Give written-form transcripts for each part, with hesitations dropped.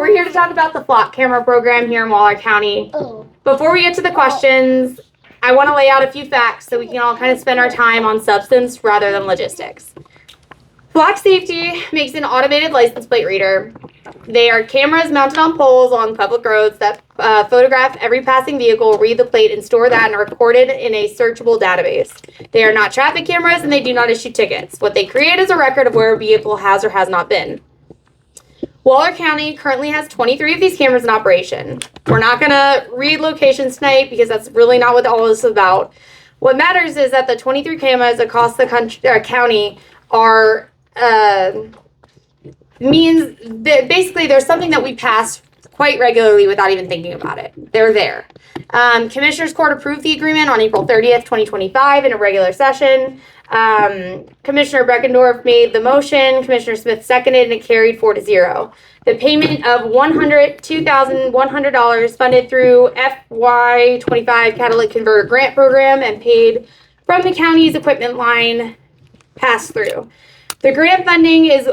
we're here to talk about the flock camera program here in Waller County. Before we get to the questions, I want to lay out a few facts so we can all kind of spend our time on substance rather than logistics. Flock Safety makes an automated license plate reader. They are cameras mounted on poles along public roads that photograph every passing vehicle, read the plate, and store that and are recorded in a searchable database. They are not traffic cameras and they do not issue tickets. What they create is a record of where a vehicle has or has not been. Waller County currently has 23 of these cameras in operation. We're not going to read locations tonight because that's really not what all this is about. What matters is that the 23 cameras across the county are means that basically there's something that we pass quite regularly without even thinking about it. They're there. Commissioners Court approved the agreement on April 30th, 2025 in a regular session. Commissioner Breckendorf made the motion, Commissioner Smith seconded, and it carried 4-0. The payment of $2,100 funded through FY25 Catalytic Converter Grant Program and paid from the county's equipment line passed through. The grant funding is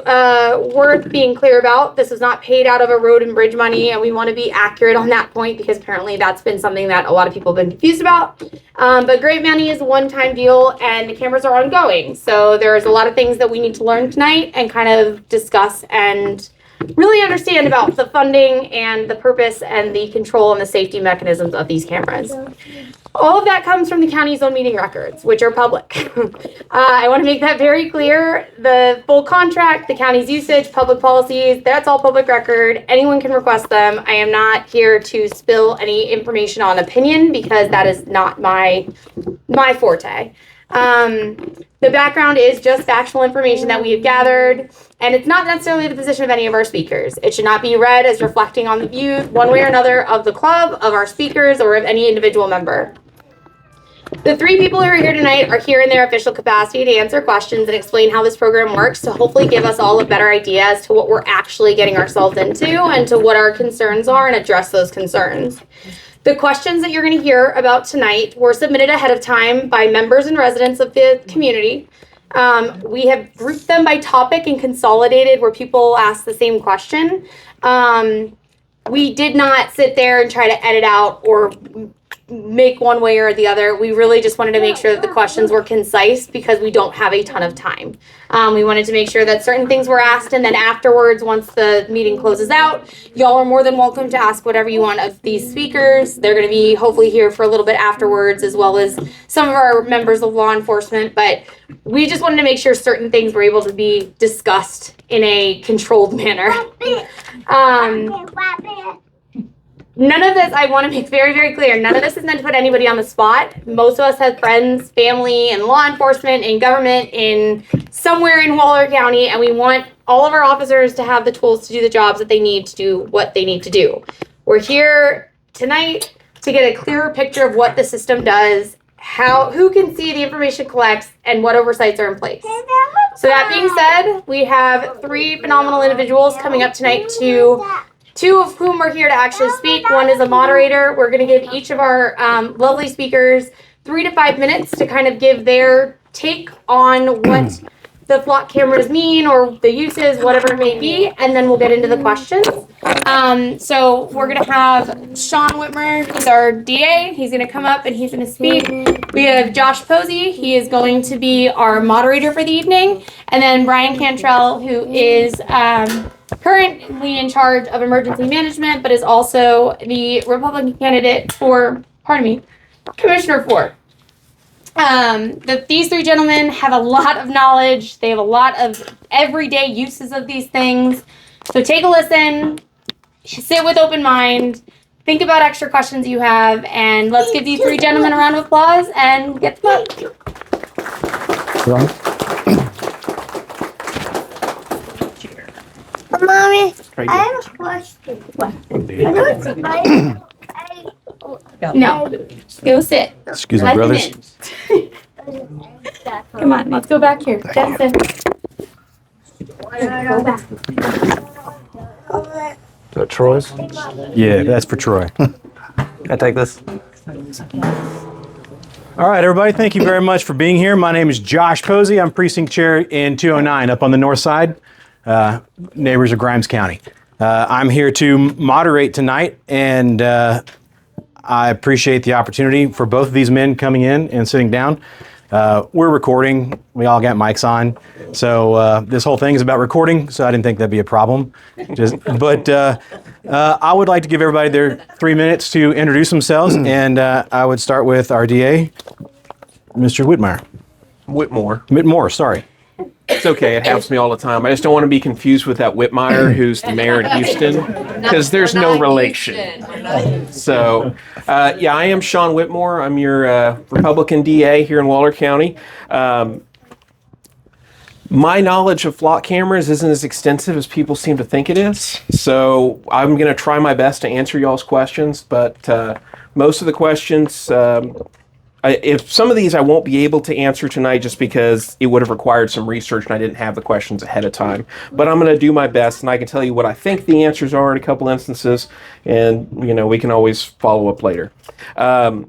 worth being clear about. This is not paid out of a road and bridge money, and we want to be accurate on that point because apparently that's been something that a lot of people have been confused about. But grant money is a one-time deal, and the cameras are ongoing. So there's a lot of things that we need to learn tonight and kind of discuss and really understand about the funding and the purpose and the control and the safety mechanisms of these cameras. All of that comes from the county's own meeting records, which are public. I want to make that very clear. The full contract, the county's usage, public policies, that's all public record. Anyone can request them. I am not here to spill any information on opinion because that is not my forte. The background is just factual information that we have gathered, and it's not necessarily the position of any of our speakers. It should not be read as reflecting on the views, one way or another, of the club, of our speakers, or of any individual member. The three people who are here tonight are here in their official capacity to answer questions and explain how this program works to hopefully give us all a better idea as to what we're actually getting ourselves into and to what our concerns are and address those concerns. The questions that you're going to hear about tonight were submitted ahead of time by members and residents of the community. We have grouped them by topic and consolidated where people ask the same question. We did not sit there and try to edit out or make one way or the other. We really just wanted to make sure that the questions were concise because we don't have a ton of time. We wanted to make sure that certain things were asked, and then afterwards, once the meeting closes out, y'all are more than welcome to ask whatever you want of these speakers. They're going to be hopefully here for a little bit afterwards, as well as some of our members of law enforcement, but we just wanted to make sure certain things were able to be discussed in a controlled manner. None of this, I want to make very, very clear, none of this is meant to put anybody on the spot. Most of us have friends, family, and law enforcement, and government in somewhere in Waller County, and we want all of our officers to have the tools to do the jobs that they need to do what they need to do. We're here tonight to get a clearer picture of what the system does, who can see the information collects, and what oversights are in place. So that being said, we have three phenomenal individuals coming up tonight two of whom are here to actually speak. One is a moderator. We're going to give each of our lovely speakers 3 to 5 minutes to kind of give their take on what the flock cameras mean or the uses, whatever it may be, and then we'll get into the questions. So we're going to have Sean Whittmore, who's our DA. He's going to come up and he's going to speak. We have Josh Posey. He is going to be our moderator for the evening. And then Brian Cantrell, who is currently in charge of emergency management, but is also the Republican candidate for, Commissioner for. These three gentlemen have a lot of knowledge. They have a lot of everyday uses of these things. So take a listen, sit with open mind, think about extra questions you have, and let's give these three gentlemen a round of applause and get them up. Mommy, I have a question. What? No, go sit. Excuse me, brothers. Come on, let's go back here. That's it. Go back. Is that Troy's? Yeah, that's for Troy. Can I take this? All right, everybody, thank you very much for being here. My name is Josh Posey. I'm precinct chair in 209 up on the north side, neighbors of Grimes County. I'm here to moderate tonight, and I appreciate the opportunity for both of these men coming in and sitting down. We're recording. We all got mics on. So this whole thing is about recording, so I didn't think that'd be a problem. But I would like to give everybody their 3 minutes to introduce themselves, and I would start with our DA, Mr. Whittmore, sorry. It's okay. It happens to me all the time. I just don't want to be confused with that Whitmire, who's the mayor in Houston, because there's no relation. So, yeah, I am Sean Whittmore. I'm your Republican DA here in Waller County. My knowledge of flock cameras isn't as extensive as people seem to think it is. So I'm going to try my best to answer y'all's questions, but most of the questions... if some of these I won't be able to answer tonight just because it would have required some research and I didn't have the questions ahead of time. But I'm going to do my best, and I can tell you what I think the answers are in a couple instances, and we can always follow up later. A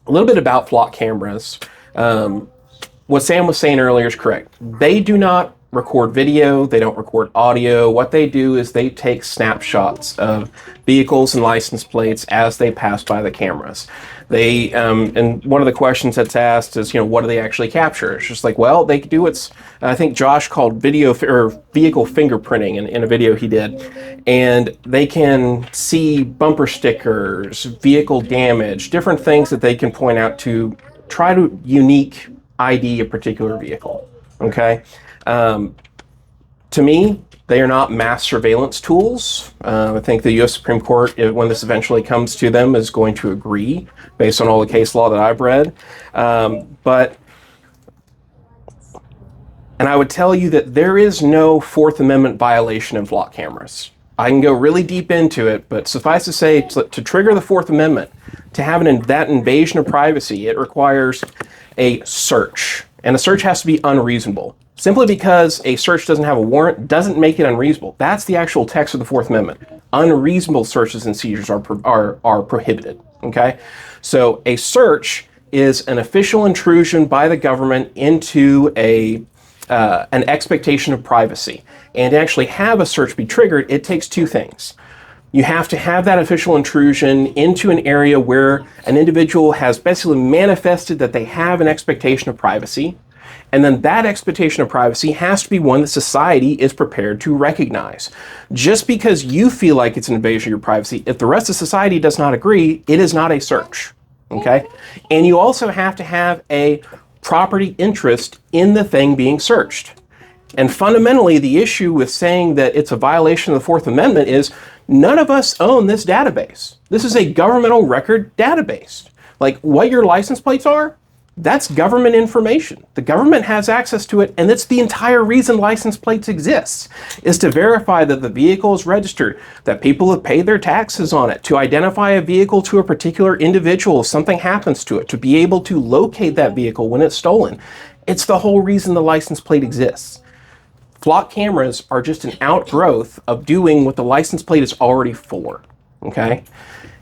little bit about flock cameras. What Sam was saying earlier is correct. They do not record video, they don't record audio. What they do is they take snapshots of vehicles and license plates as they pass by the cameras. They and one of the questions that's asked is, what do they actually capture? It's just like, well, they do what's I think Josh called vehicle fingerprinting in a video he did, and they can see bumper stickers, vehicle damage, different things that they can point out to try to unique ID a particular vehicle. Okay. To me, they are not mass surveillance tools. I think the U.S. Supreme Court, when this eventually comes to them, is going to agree based on all the case law that I've read. And I would tell you that there is no Fourth Amendment violation in flock cameras. I can go really deep into it, but suffice to say, to trigger the Fourth Amendment, to have that invasion of privacy, it requires a search. And a search has to be unreasonable. Simply because a search doesn't have a warrant doesn't make it unreasonable. That's the actual text of the Fourth Amendment. Unreasonable searches and seizures are prohibited. Okay, so a search is an official intrusion by the government into an expectation of privacy. And to actually have a search be triggered, it takes two things. You have to have that official intrusion into an area where an individual has basically manifested that they have an expectation of privacy. And then that expectation of privacy has to be one that society is prepared to recognize. Just because you feel like it's an invasion of your privacy, if the rest of society does not agree, it is not a search. Okay? And you also have to have a property interest in the thing being searched. And fundamentally, the issue with saying that it's a violation of the Fourth Amendment is none of us own this database. This is a governmental record database. Like what your license plates are, that's government information. The government has access to it, and that's the entire reason license plates exist, is to verify that the vehicle is registered, that people have paid their taxes on it, to identify a vehicle to a particular individual if something happens to it, to be able to locate that vehicle when it's stolen. It's the whole reason the license plate exists. Flock cameras are just an outgrowth of doing what the license plate is already for. Okay?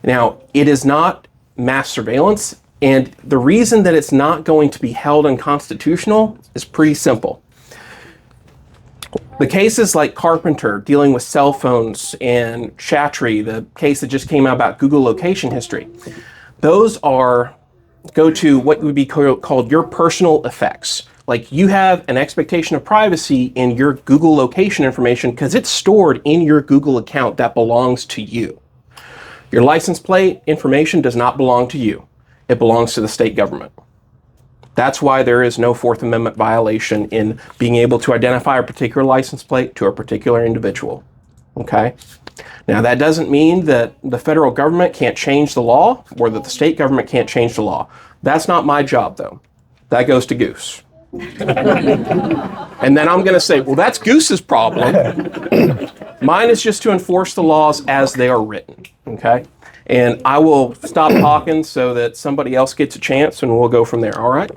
Now, it is not mass surveillance. And the reason that it's not going to be held unconstitutional is pretty simple. The cases like Carpenter dealing with cell phones and Chatry, the case that just came out about Google location history, those go to what would be called your personal effects. Like you have an expectation of privacy in your Google location information because it's stored in your Google account that belongs to you. Your license plate information does not belong to you. It belongs to the state government. That's why there is no Fourth Amendment violation in being able to identify a particular license plate to a particular individual. Okay? Now, that doesn't mean that the federal government can't change the law or that the state government can't change the law. That's not my job, though. That goes to Goose. And then I'm going to say, well, that's Goose's problem. Mine is just to enforce the laws as they are written. Okay? And I will stop talking so that somebody else gets a chance, and we'll go from there. All right?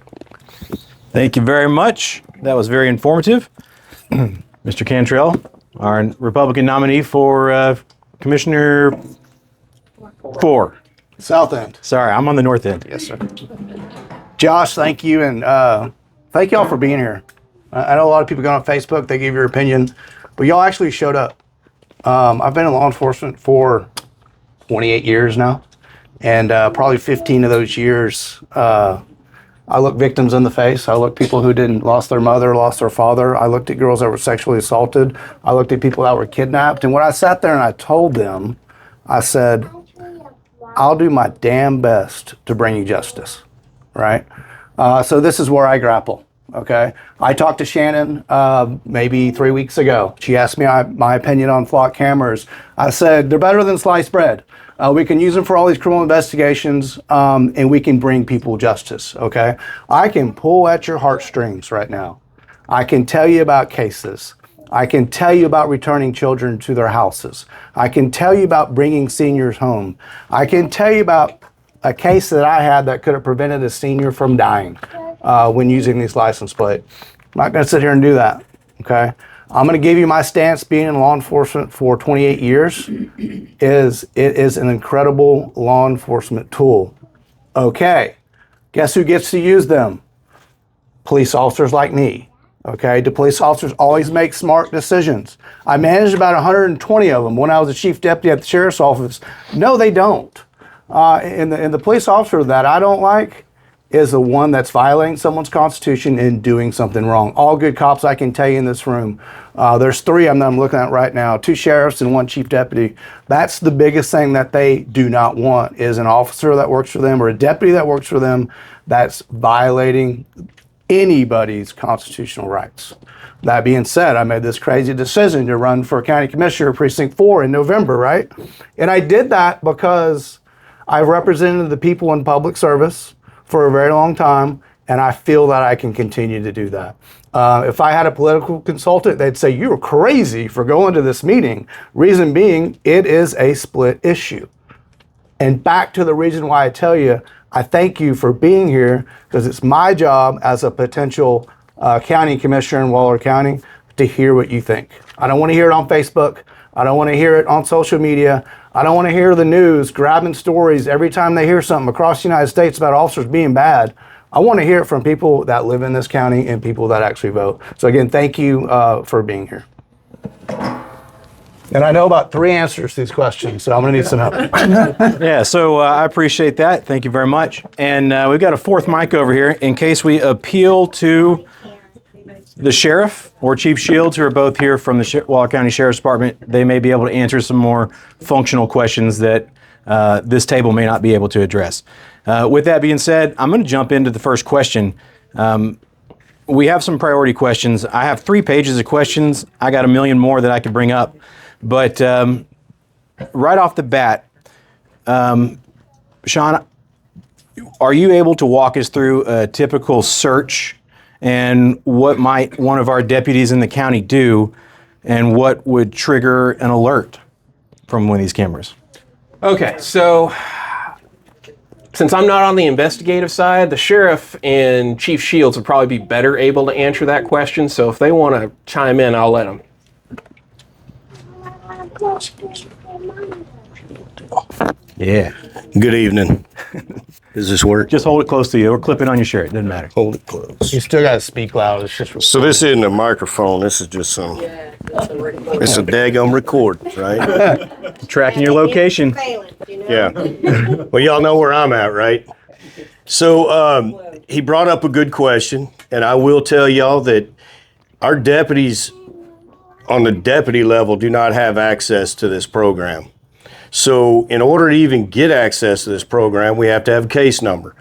Thank you very much. That was very informative. Mr. Cantrell, our Republican nominee for Commissioner 4. South End. Sorry, I'm on the north end. Yes, sir. Josh, thank you, and thank y'all for being here. I know a lot of people go on Facebook, they give your opinion, but y'all actually showed up. I've been in law enforcement for 28 years now, and probably 15 of those years, I looked victims in the face. I looked people who didn't lost their mother, lost their father. I looked at girls that were sexually assaulted. I looked at people that were kidnapped. And when I sat there and I told them, I said, I'll do my damn best to bring you justice, right? So this is where I grapple, okay? I talked to Shannon maybe 3 weeks ago. She asked me my opinion on flock cameras. I said, they're better than sliced bread. We can use them for all these criminal investigations, and we can bring people justice, okay? I can pull at your heartstrings right now. I can tell you about cases. I can tell you about returning children to their houses. I can tell you about bringing seniors home. I can tell you about a case that I had that could have prevented a senior from dying when using these license plates. I'm not going to sit here and do that, okay? I'm going to give you my stance being in law enforcement for 28 years. It is an incredible law enforcement tool. Okay, guess who gets to use them? Police officers like me. Okay, do police officers always make smart decisions? I managed about 120 of them when I was a chief deputy at the sheriff's office. No, they don't. And the police officer that I don't like is the one that's violating someone's constitution and doing something wrong. All good cops, I can tell you in this room. There's 3 of them that I'm looking at right now, 2 sheriffs and 1 chief deputy. That's the biggest thing that they do not want is an officer that works for them or a deputy that works for them that's violating anybody's constitutional rights. That being said, I made this crazy decision to run for county commissioner Precinct 4 in November, right? And I did that because I've represented the people in public service for a very long time, and I feel that I can continue to do that. If I had a political consultant, they'd say, you're crazy for going to this meeting. Reason being, it is a split issue. And back to the reason why I tell you, I thank you for being here, because it's my job as a potential county commissioner in Waller County to hear what you think. I don't want to hear it on Facebook. I don't want to hear it on social media. I don't want to hear the news grabbing stories every time they hear something across the United States about officers being bad. I want to hear it from people that live in this county and people that actually vote. So again, thank you for being here. And I know about 3 answers to these questions, so I'm going to need some help. Yeah, so I appreciate that. Thank you very much. And we've got a 4th mic over here in case we appeal to the sheriff or Chief Shields, who are both here from the Waller County Sheriff's Department. They may be able to answer some more functional questions that this table may not be able to address. With that being said, I'm going to jump into the first question. We have some priority questions. I have 3 pages of questions. I got a million more that I could bring up. But right off the bat, Sean, are you able to walk us through a typical search and what might one of our deputies in the county do and what would trigger an alert from one of these cameras? Okay, so since I'm not on the investigative side, the sheriff and Chief Shields would probably be better able to answer that question. So if they want to chime in, I'll let them. Yeah. Good evening. Does this work? Just hold it close to you or clip it on your shirt. Doesn't matter. Hold it close. You still got to speak loud. It's just So this isn't a microphone. This is just some. It's a daggum record, right? Tracking your location. Yeah. Well, y'all know where I'm at, right? So he brought up a good question, and I will tell y'all that our deputies on the deputy level do not have access to this program. So in order to even get access to this program, we have to have a case number.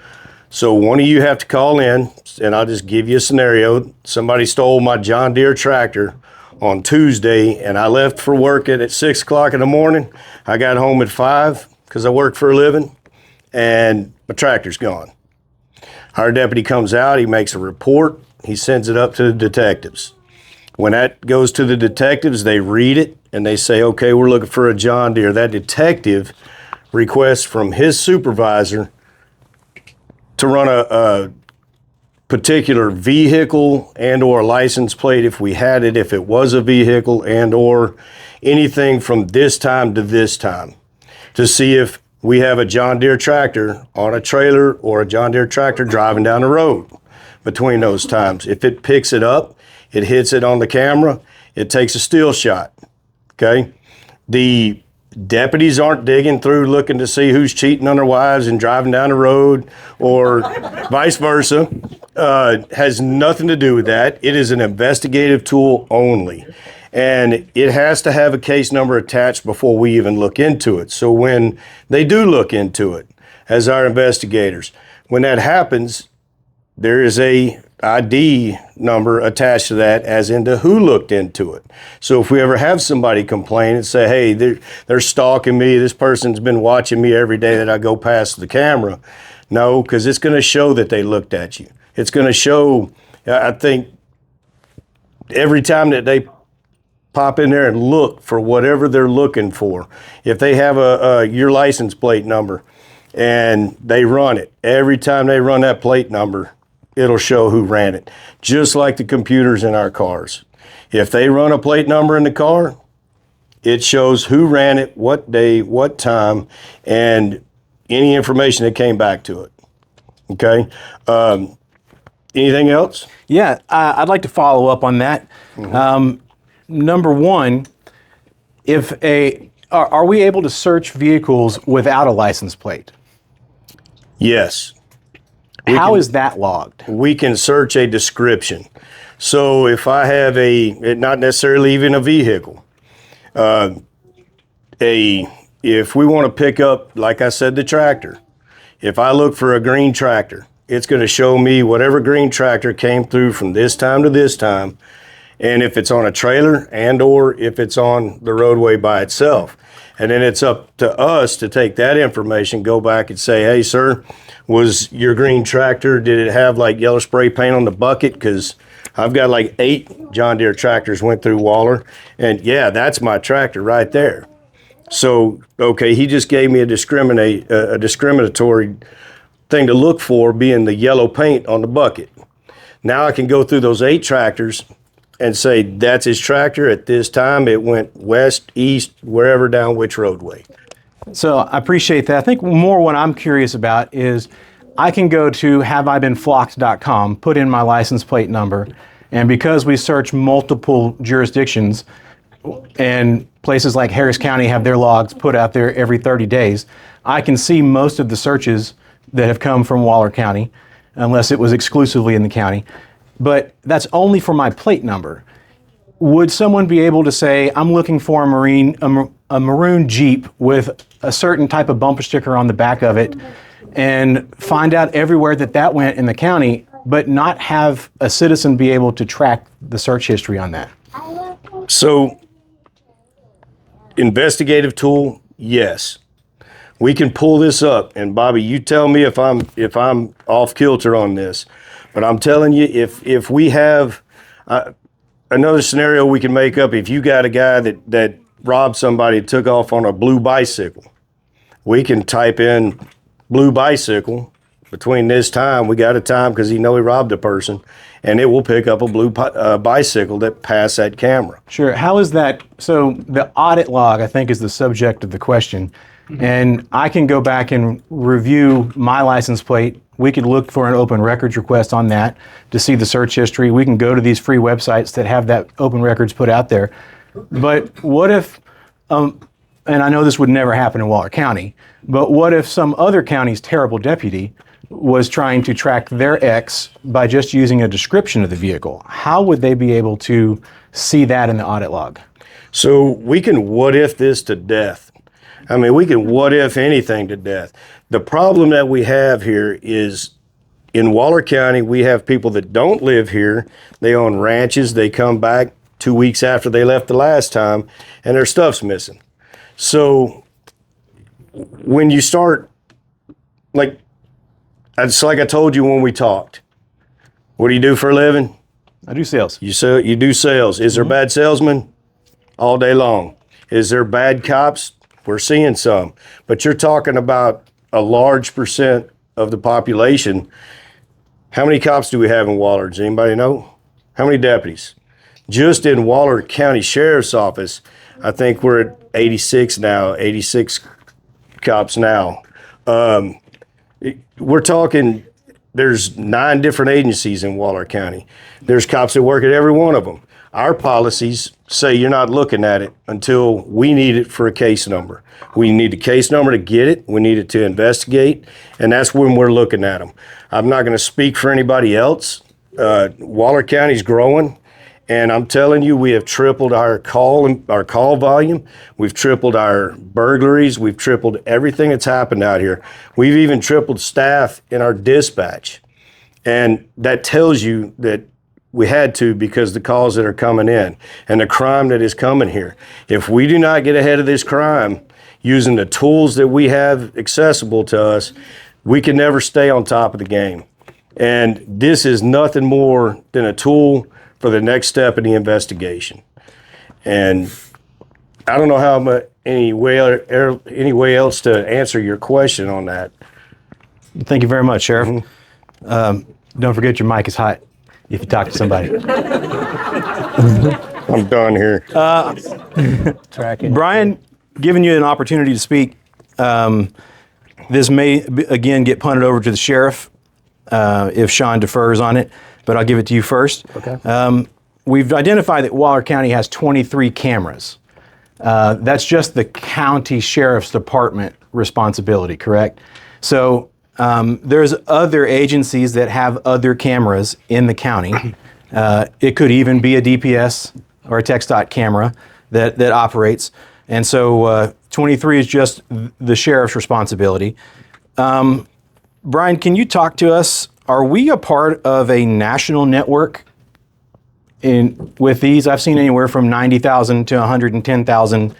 So one of you have to call in, and I'll just give you a scenario. Somebody stole my John Deere tractor on Tuesday, and I left for work at 6 o'clock in the morning. I got home at 5 because I work for a living, and my tractor's gone. Our deputy comes out, he makes a report, he sends it up to the detectives. When that goes to the detectives, they read it and they say, okay, we're looking for a John Deere. That detective requests from his supervisor to run a particular vehicle and or license plate if we had it, if it was a vehicle and or anything from this time to this time to see if we have a John Deere tractor on a trailer or a John Deere tractor driving down the road between those times. If it picks it up, it hits it on the camera, it takes a still shot, okay? The deputies aren't digging through looking to see who's cheating on their wives and driving down the road or vice versa. Has nothing to do with that. It is an investigative tool only. And it has to have a case number attached before we even look into it. So when they do look into it as our investigators, when that happens, there is a ID number attached to that as into who looked into it. So if we ever have somebody complain and say, hey, they're stalking me, this person's been watching me every day that I go past the camera. No, because it's going to show that they looked at you. It's going to show, I think, every time that they pop in there and look for whatever they're looking for. If they have your license plate number and they run it, every time they run that plate number, it'll show who ran it, just like the computers in our cars. If they run a plate number in the car, it shows who ran it, what day, what time, and any information that came back to it. Okay? Anything else? Yeah, I'd like to follow up on that. Number one, are we able to search vehicles without a license plate? Yes. How is that logged? We can search a description. So if I have not necessarily even a vehicle, if we want to pick up, like I said, the tractor, if I look for a green tractor, it's going to show me whatever green tractor came through from this time to this time, and if it's on a trailer and or if it's on the roadway by itself. And then it's up to us to take that information, go back and say, hey, sir, was your green tractor, did it have like yellow spray paint on the bucket? Because I've got like 8 John Deere tractors went through Waller, and yeah, that's my tractor right there. So, okay, he just gave me a discriminatory thing to look for, being the yellow paint on the bucket. Now I can go through those 8 tractors and say, that's his tractor at this time. It went west, east, wherever down which roadway. So I appreciate that. I think more what I'm curious about is I can go to haveibeenflocked.com, put in my license plate number, and because we search multiple jurisdictions and places like Harris County have their logs put out there every 30 days, I can see most of the searches that have come from Waller County, unless it was exclusively in the county. But that's only for my plate number. Would someone be able to say, I'm looking for a maroon Jeep with a certain type of bumper sticker on the back of it, and find out everywhere that went in the county, but not have a citizen be able to track the search history on that? So, investigative tool, yes. We can pull this up, and Bobby, you tell me if I'm off kilter on this. But I'm telling you, if we have another scenario we can make up, if you got a guy that robbed somebody, took off on a blue bicycle, we can type in blue bicycle between this time. We got a time because he robbed a person, and it will pick up a blue bicycle that passed that camera. Sure. How is that? So the audit log, I think, is the subject of the question. And I can go back and review my license plate. We could look for an open records request on that to see the search history. We can go to these free websites that have that open records put out there. But what if, and I know this would never happen in Waller County, but what if some other county's terrible deputy was trying to track their ex by just using a description of the vehicle? How would they be able to see that in the audit log? So we can what if this to death. I mean, we can what if anything to death. The problem that we have here is in Waller County, we have people that don't live here. They own ranches. They come back 2 weeks after they left the last time, and their stuff's missing. So when you start, it's like I told you when we talked. What do you do for a living? I do sales. You do sales. Is there bad salesmen? All day long. Is there bad cops? We're seeing some. But you're talking about a large percent of the population. How many cops do we have in Waller? Does anybody know? How many deputies? Just in Waller County Sheriff's Office, I think we're at 86 now, 86 cops now. We're talking, there's 9 different agencies in Waller County. There's cops that work at every one of them. Our policies say you're not looking at it until we need it for a case number. We need the case number to get it. We need it to investigate, and that's when we're looking at them. I'm not going to speak for anybody else. Waller County's growing, and I'm telling you, we have tripled our call volume. We've tripled our burglaries. We've tripled everything that's happened out here. We've even tripled staff in our dispatch, and that tells you that we had to, because the calls that are coming in and the crime that is coming here. If we do not get ahead of this crime using the tools that we have accessible to us, we can never stay on top of the game. And this is nothing more than a tool for the next step in the investigation. And I don't know how much any way else to answer your question on that. Thank you very much, Sheriff. Don't forget your mic is hot if you talk to somebody. I'm done here. Brian, giving you an opportunity to speak, this may, again, get punted over to the sheriff if Sean defers on it, but I'll give it to you first. Okay. We've identified that Waller County has 23 cameras. That's just the county sheriff's department responsibility, correct? So there's other agencies that have other cameras in the county. It could even be a DPS or a TxDOT camera that operates. And so 23 is just the sheriff's responsibility. Brian, can you talk to us? Are we a part of a national network with these? I've seen anywhere from 90,000 to 110,000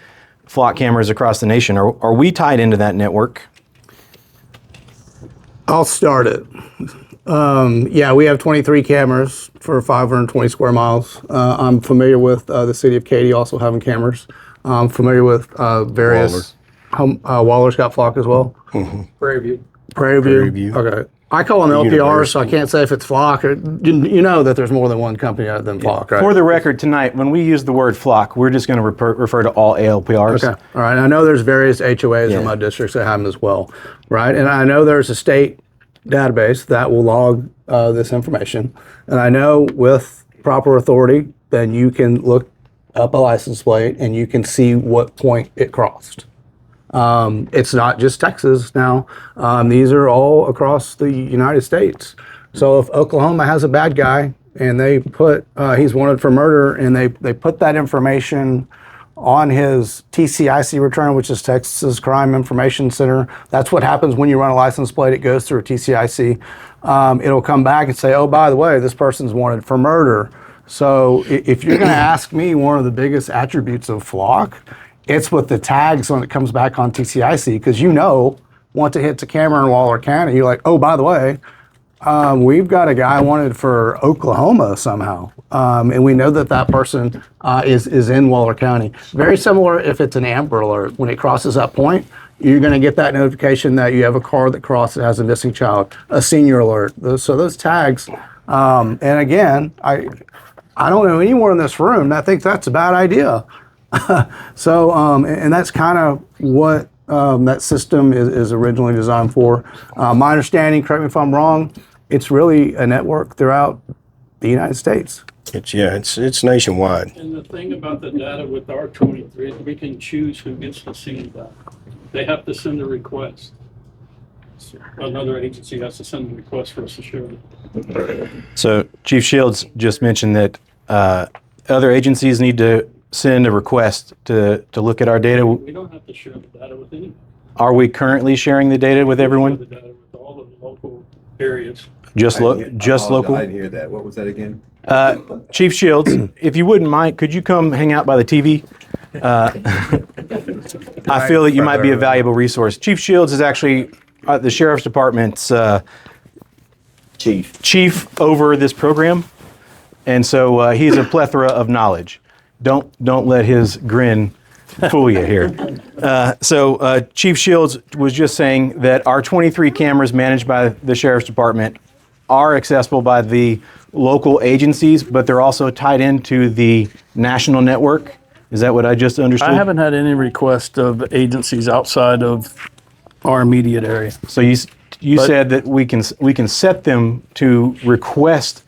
flock cameras across the nation. Are we tied into that network? I'll start it. Yeah, we have 23 cameras for 520 square miles. I'm familiar with the city of Katy also having cameras. I'm familiar with various. Waller's got flock as well. Prairie View. Okay. I call them ALPR, so I can't say if it's flock. Or, you know that there's more than one company than flock, right? For the record tonight, when we use the word flock, we're just going to refer to all ALPRs. Okay. All right. I know there's various HOAs in my districts that have them as well, right? And I know there's a state database that will log this information. And I know with proper authority, then you can look up a license plate and you can see what point it crossed. It's not just Texas now. These are all across the United States. So if Oklahoma has a bad guy and they put, he's wanted for murder, and they put that information on his TCIC return, which is Texas Crime Information Center. That's what happens when you run a license plate. It goes through a TCIC. It'll come back and say, oh, by the way, this person's wanted for murder. So if you're going to ask me one of the biggest attributes of flock, it's with the tags when it comes back on TCIC, because once it hits a camera in Waller County, you're like, oh, by the way, we've got a guy wanted for Oklahoma somehow. And we know that person is in Waller County. Very similar if it's an Amber Alert. When it crosses that point, you're going to get that notification that you have a car that crossed that has a missing child, a senior alert. So those tags, and again, I don't know anyone in this room that thinks that's a bad idea. So, and that's kind of what that system is originally designed for. My understanding, correct me if I'm wrong, it's really a network throughout the United States. It's nationwide. And the thing about the data with our 23 is we can choose who gets to see that. They have to send a request. Another agency has to send a request for us to share it. So Chief Shields just mentioned that other agencies need to send a request to look at our data. We don't have to share the data with anyone. Are we currently sharing the data with everyone? We share the data with all of the local areas. Just local? I didn't hear that. What was that again? Chief Shields, if you wouldn't mind, could you come hang out by the TV? I feel that you might be a valuable resource. Chief Shields is actually the Sheriff's Department's chief over this program, and so he's a plethora of knowledge. Don't let his grin fool you here. So Chief Shields was just saying that our 23 cameras managed by the Sheriff's Department are accessible by the local agencies, but they're also tied into the national network. Is that what I just understood? I haven't had any request of agencies outside of our immediate area. So you said that we can set them to request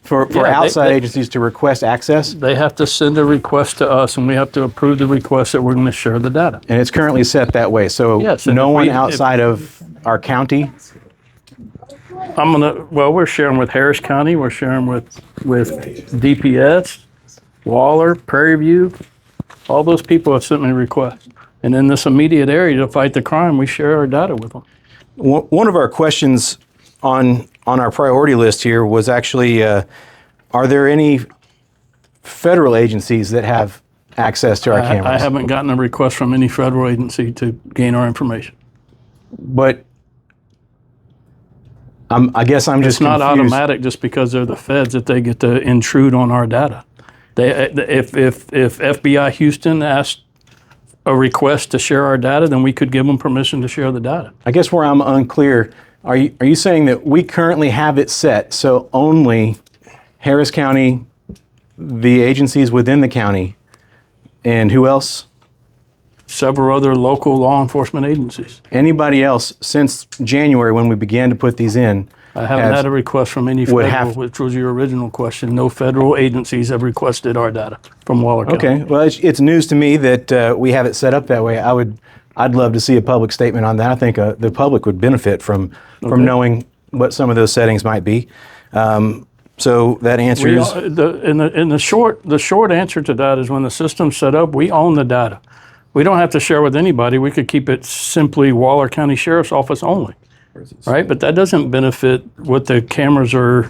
For Yeah, outside they- agencies to request access, They have to send a request to us, and we have to approve the request that we're going to share the data. and it's currently set that way. So Yes, and no if one we- outside of our county. We're sharing with Harris County, we're sharing with DPS, Waller, Prairie View. All those people have sent me requests. And in this immediate area to fight the crime, we share our data with them. One of our questions on our priority list here was actually, are there any federal agencies that have access to our cameras? I haven't gotten a request from any federal agency to gain our information. But I guess I'm just It's not confused. automatic just because they're the feds that they get to intrude on our data. If FBI Houston asked a request to share our data, then we could give them permission to share the data. I guess where I'm unclear, are you saying that we currently have it set so only Harris County, the agencies within the county, and who else? Several other local law enforcement agencies. Anybody else since January when we began to put these in? I haven't has- had a request from any would federal, have- which was your original question. No federal agencies have requested our data from Waller County. Okay, well, it's news to me that we have it set up that way. I'd love to see a public statement on that. I think the public would benefit from knowing what some of those settings might be. So that We, answers. the short answer to that is when the system's set up, we own the data. We don't have to share with anybody. We could keep it simply Waller County Sheriff's Office only, right? But that doesn't benefit what the cameras are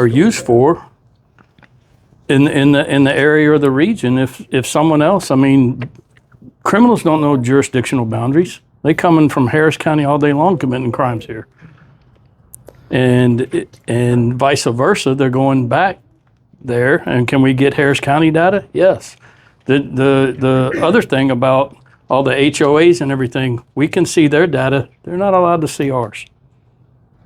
used for in the area or the region. If someone else, I mean, criminals don't know jurisdictional boundaries. They come in from Harris County all day long committing crimes here. And vice versa, they're going back there. And can we get Harris County data? Yes. The other thing about all the HOAs and everything, we can see their data. They're not allowed to see ours.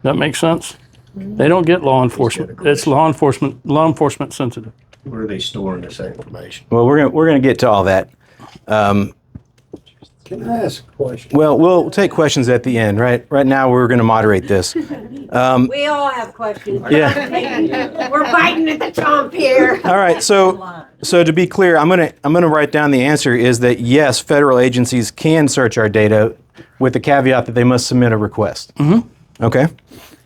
That makes sense? They don't get law enforcement. It's law enforcement sensitive. Where are they storing this information? Well, we're gonna get to all that. Can I ask a question? Well, we'll take questions at the end. Right now, we're gonna moderate this. We all have questions. Yeah. We're biting at the chomp here. All right. So to be clear, I'm gonna write down the answer is that yes, federal agencies can search our data, with the caveat that they must submit a request. Mm-hmm. Okay.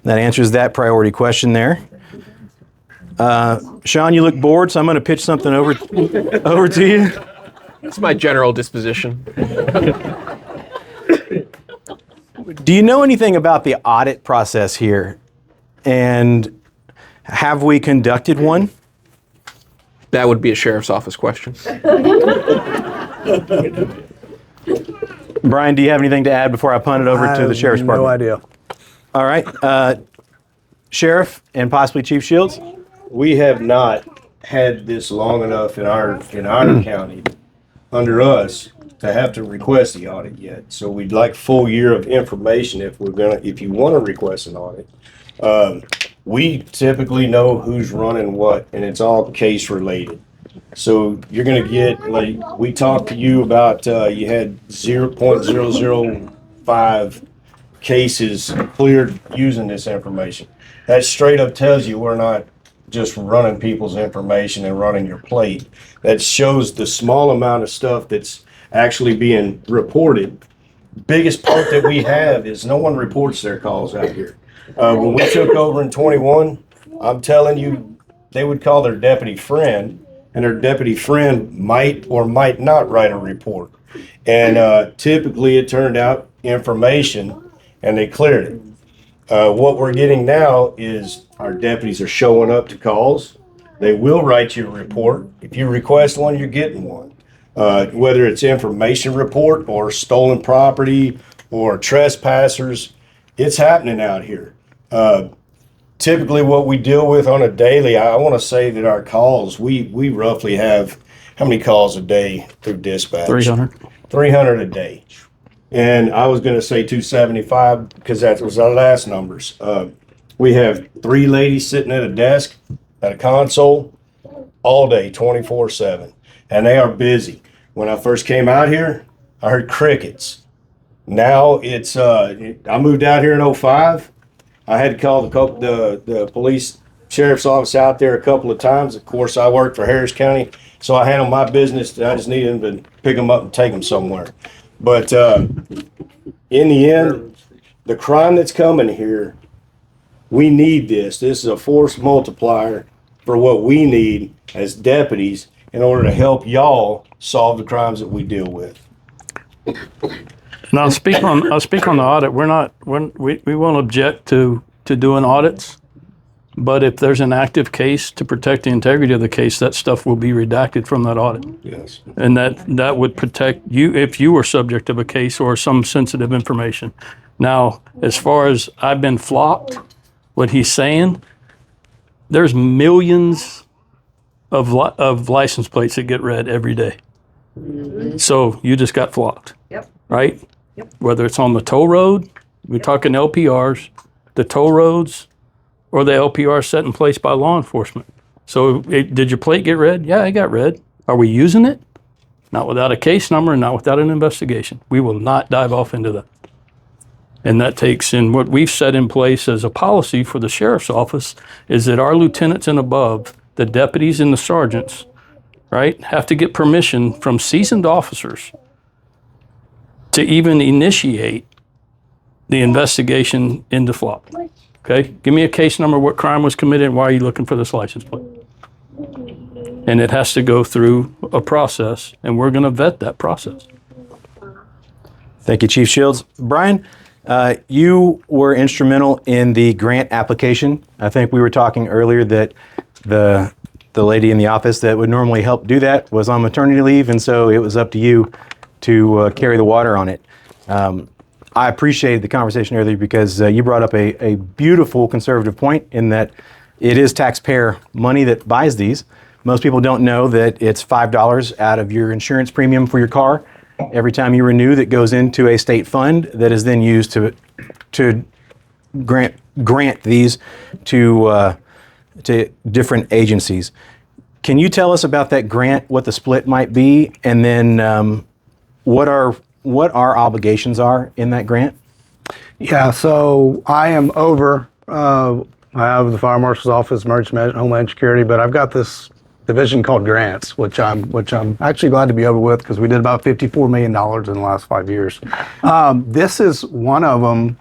That answers that priority question there. Sean, you look bored, so I'm gonna pitch something over to you. It's my general disposition. Do you know anything about the audit process here? And have we conducted one? That would be a sheriff's office question. Brian, do you have anything to add before I punt it over to the Sheriff's Department? No idea. All right. Sheriff and possibly Chief Shields? We have not had this long enough in our county under us to have to request the audit yet. So we'd like full year of information if you want to request an audit. We typically know who's running what, and it's all case related. So you're gonna get, like, we talked to you about, you had 0.005 cases cleared using this information. That straight up tells you we're not just running people's information and running your plate. That shows the small amount of stuff that's actually being reported. Biggest part that we have is no one reports their calls out here. When we took over in 21, I'm telling you, they would call their deputy friend, and their deputy friend might or might not write a report. And typically it turned out information, and they cleared it. What we're getting now is our deputies are showing up to calls. They will write you a report. If you request one, you're getting one. Whether it's information report or stolen property or trespassers, it's happening out here. Typically what we deal with on a daily, I want to say that our calls, we roughly have, how many calls a day through dispatch? 300. 300 a day. And I was going to say 275 because that was our last numbers. We have 3 ladies sitting at a desk at a console all day, 24/7. And they are busy. When I first came out here, I heard crickets. Now it's, I moved out here in 05. I had to call the police sheriff's office out there a couple of times. Of course, I work for Harris County, so I handle my business. I just need them to pick them up and take them somewhere. But in the end, the crime that's coming here, we need this. This is a force multiplier for what we need as deputies in order to help y'all solve the crimes that we deal with. Now, I'll speak on the audit. We won't object to doing audits, but if there's an active case to protect the integrity of the case, that stuff will be redacted from that audit. Yes. And that would protect you if you were subject of a case or some sensitive information. Now, as far as I've been flocked, what he's saying, there's millions of license plates that get read every day. So you just got flocked. Yep. Right? Yep. Whether it's on the toll road, we're talking LPRs, the toll roads, or the LPR set in place by law enforcement. So did your plate get read? Yeah, it got read. Are we using it? Not without a case number, not without an investigation. We will not dive off into that. And that takes in what we've set in place as a policy for the sheriff's office is that our lieutenants and above, the deputies and the sergeants, right, have to get permission from seasoned officers to even initiate the investigation into flock. Okay, give me a case number, what crime was committed, and why are you looking for this license plate? And it has to go through a process, and we're going to vet that process. Thank you, Chief Shields. Brian, you were instrumental in the grant application. I think we were talking earlier that the lady in the office that would normally help do that was on maternity leave, and so it was up to you to carry the water on it. I appreciated the conversation earlier because you brought up a beautiful conservative point in that it is taxpayer money that buys these. Most people don't know that it's $5 out of your insurance premium for your car every time you renew that goes into a state fund that is then used to grant these to different agencies. Can you tell us about that grant, what the split might be, and then what our obligations are in that grant? Yeah, so I am over, I have the Fire Marshal's Office, Emergency Homeland Security, but I've got this division called Grants, which I'm actually glad to be over with because we did about $54 million in the last 5 years. This is one of them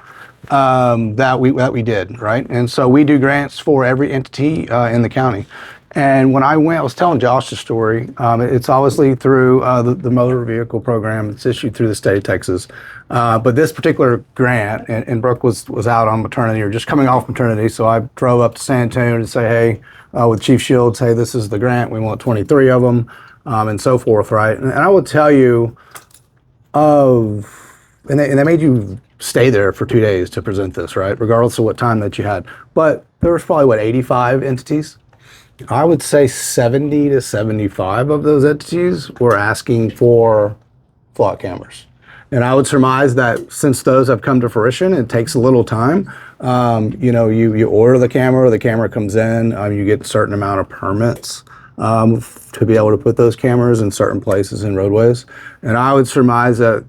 that we did, right? And so we do grants for every entity in the county. And when I was telling Josh the story, it's obviously through the motor vehicle program. It's issued through the state of Texas. But this particular grant, and Brooke was out on maternity or just coming off maternity, so I drove up to San Antonio to say, hey, with Chief Shields, hey, this is the grant. We want 23 of them, and so forth, right? And I will tell you, and they made you stay there for 2 days to present this, right? Regardless of what time that you had. But there was probably, 85 entities? I would say 70 to 75 of those entities were asking for flock cameras. And I would surmise that since those have come to fruition, it takes a little time. You order the camera comes in, you get a certain amount of permits to be able to put those cameras in certain places in roadways. And I would surmise that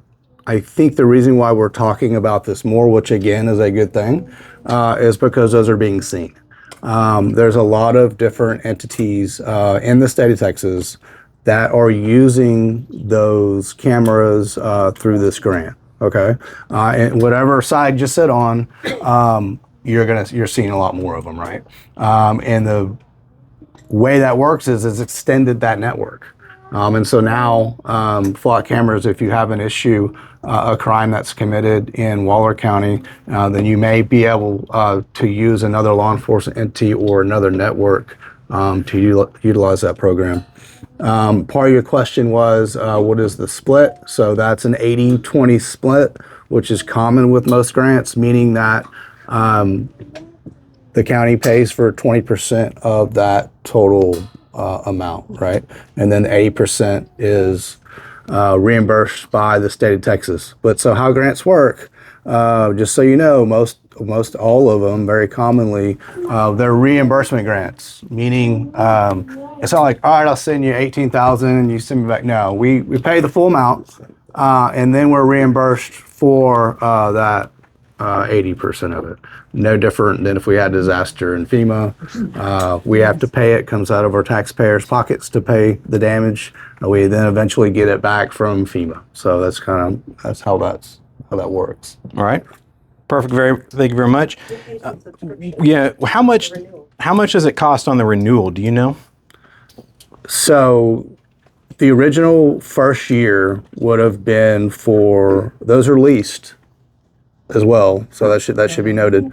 I think the reason why we're talking about this more, which again is a good thing, is because those are being seen. There's a lot of different entities in the state of Texas that are using those cameras through this grant. Okay, and whatever side you sit on, you're seeing a lot more of them, right? And the way that works is it's extended that network. And so now, flock cameras, if you have an issue, a crime that's committed in Waller County, then you may be able to use another law enforcement entity or another network to utilize that program. Part of your question was, what is the split? So that's an 80-20 split, which is common with most grants, meaning that the county pays for 20% of that total amount, right? And then 80% is reimbursed by the state of Texas. But so how grants work, just so you know, most all of them, very commonly, they're reimbursement grants, meaning it's not like, all right, I'll send you $18,000 and you send me back. No, we pay the full amount, and then we're reimbursed for that 80% of it. No different than if we had disaster in FEMA. We have to pay it, comes out of our taxpayers' pockets to pay the damage. We then eventually get it back from FEMA. So that's how that works. All right. Perfect. Thank you very much. Yeah. How much does it cost on the renewal? Do you know? So the original first year would have been for, those are leased as well. So that should be noted.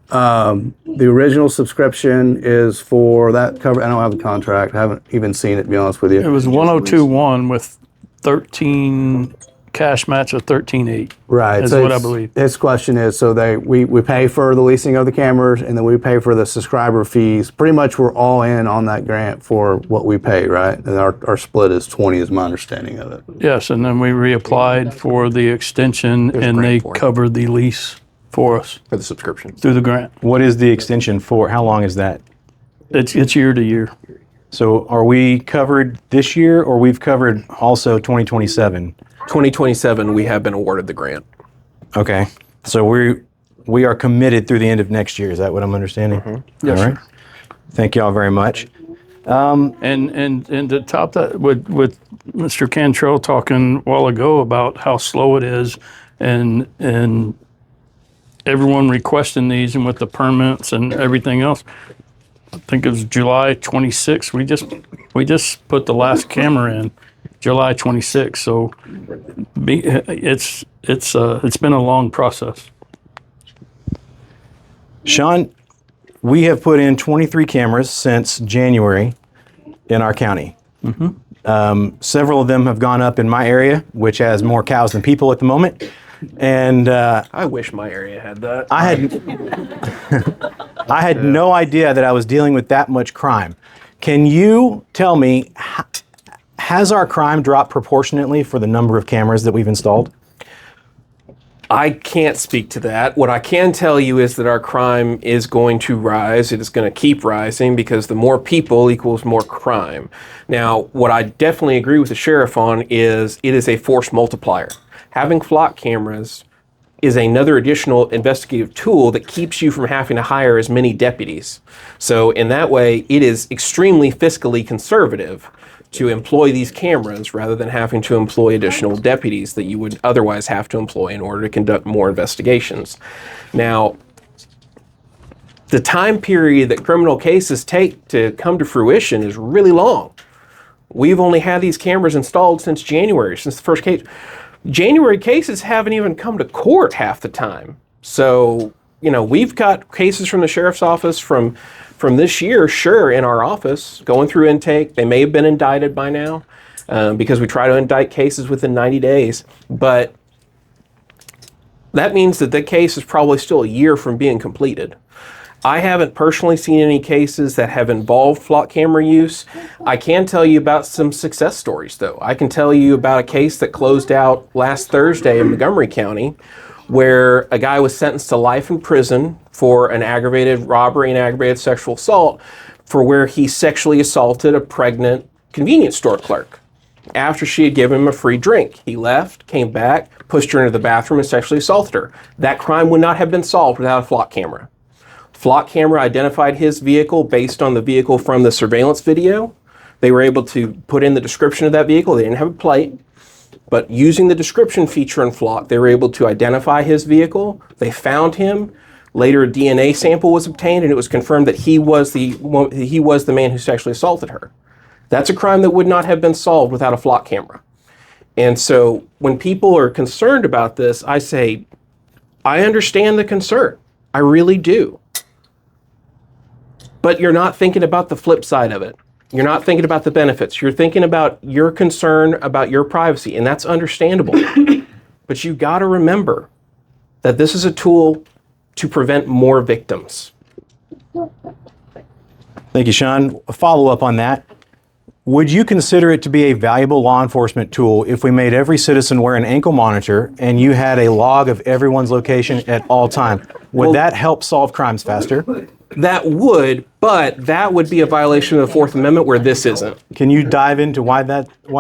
The original subscription is for that cover. I don't have the contract. I haven't even seen it, to be honest with It you. was 102.1 with 13 cash match of 13.8. Right. Is so what I believe. His question is, so we pay for the leasing of the cameras and then we pay for the subscriber fees. Pretty much we're all in on that grant for what we pay, right? And our split is 20 is my understanding of it. Yes, and then we reapplied for the extension and they grant for it. covered the lease for us For the subscription. through the grant. What is the extension for? How long is that? It's year to year. So are we covered this year, or we've covered also 2027? 2027, we have been awarded the grant. Okay. So we are committed through the end of next year. Is that what I'm understanding? Yes, All right. Thank you all very much. And to top that, with Mr. Cantrell talking a while ago about how slow it is and everyone requesting these and with the permits and everything else, I think it was July 26th. We just put the last camera in July 26th. So it's been a long process. Sean, we have put in 23 cameras since January in our county. Several of them have gone up in my area, which has more cows than people at the moment. And I wish my area had that. I had no idea that I was dealing with that much crime. Can you tell me, has our crime dropped proportionately for the number of cameras that we've installed? I can't speak to that. What I can tell you is that our crime is going to rise. It is going to keep rising because the more people equals more crime. Now, what I definitely agree with the sheriff on is it is a force multiplier. Having flock cameras is another additional investigative tool that keeps you from having to hire as many deputies. So in that way, it is extremely fiscally conservative to employ these cameras rather than having to employ additional deputies that you would otherwise have to employ in order to conduct more investigations. Now, the time period that criminal cases take to come to fruition is really long. We've only had these cameras installed since January, since the first case. January cases haven't even come to court half the time. So, we've got cases from the sheriff's office from this year, sure, in our office, going through intake. They may have been indicted by now because we try to indict cases within 90 days. But that means that the case is probably still a year from being completed. I haven't personally seen any cases that have involved flock camera use. I can tell you about some success stories, though. I can tell you about a case that closed out last Thursday in Montgomery County, where a guy was sentenced to life in prison for an aggravated robbery and aggravated sexual assault for where he sexually assaulted a pregnant convenience store clerk after she had given him a free drink. He left, came back, pushed her into the bathroom and sexually assaulted her. That crime would not have been solved without a flock camera. Flock camera identified his vehicle based on the vehicle from the surveillance video. They were able to put in the description of that vehicle. They didn't have a plate. But using the description feature in Flock, they were able to identify his vehicle. They found him. Later, a DNA sample was obtained, and it was confirmed that he was the man who sexually assaulted her. That's a crime that would not have been solved without a Flock camera. And so when people are concerned about this, I say, I understand the concern. I really do. But you're not thinking about the flip side of it. You're not thinking about the benefits. You're thinking about your concern about your privacy, and that's understandable. But you got to remember that this is a tool to prevent more victims. Thank you, Sean. A follow-up on that. Would you consider it to be a valuable law enforcement tool if we made every citizen wear an ankle monitor and you had a log of everyone's location at all time? Would that help solve crimes faster? That would, but that would be a violation of the Fourth Amendment where this isn't. Can you dive into why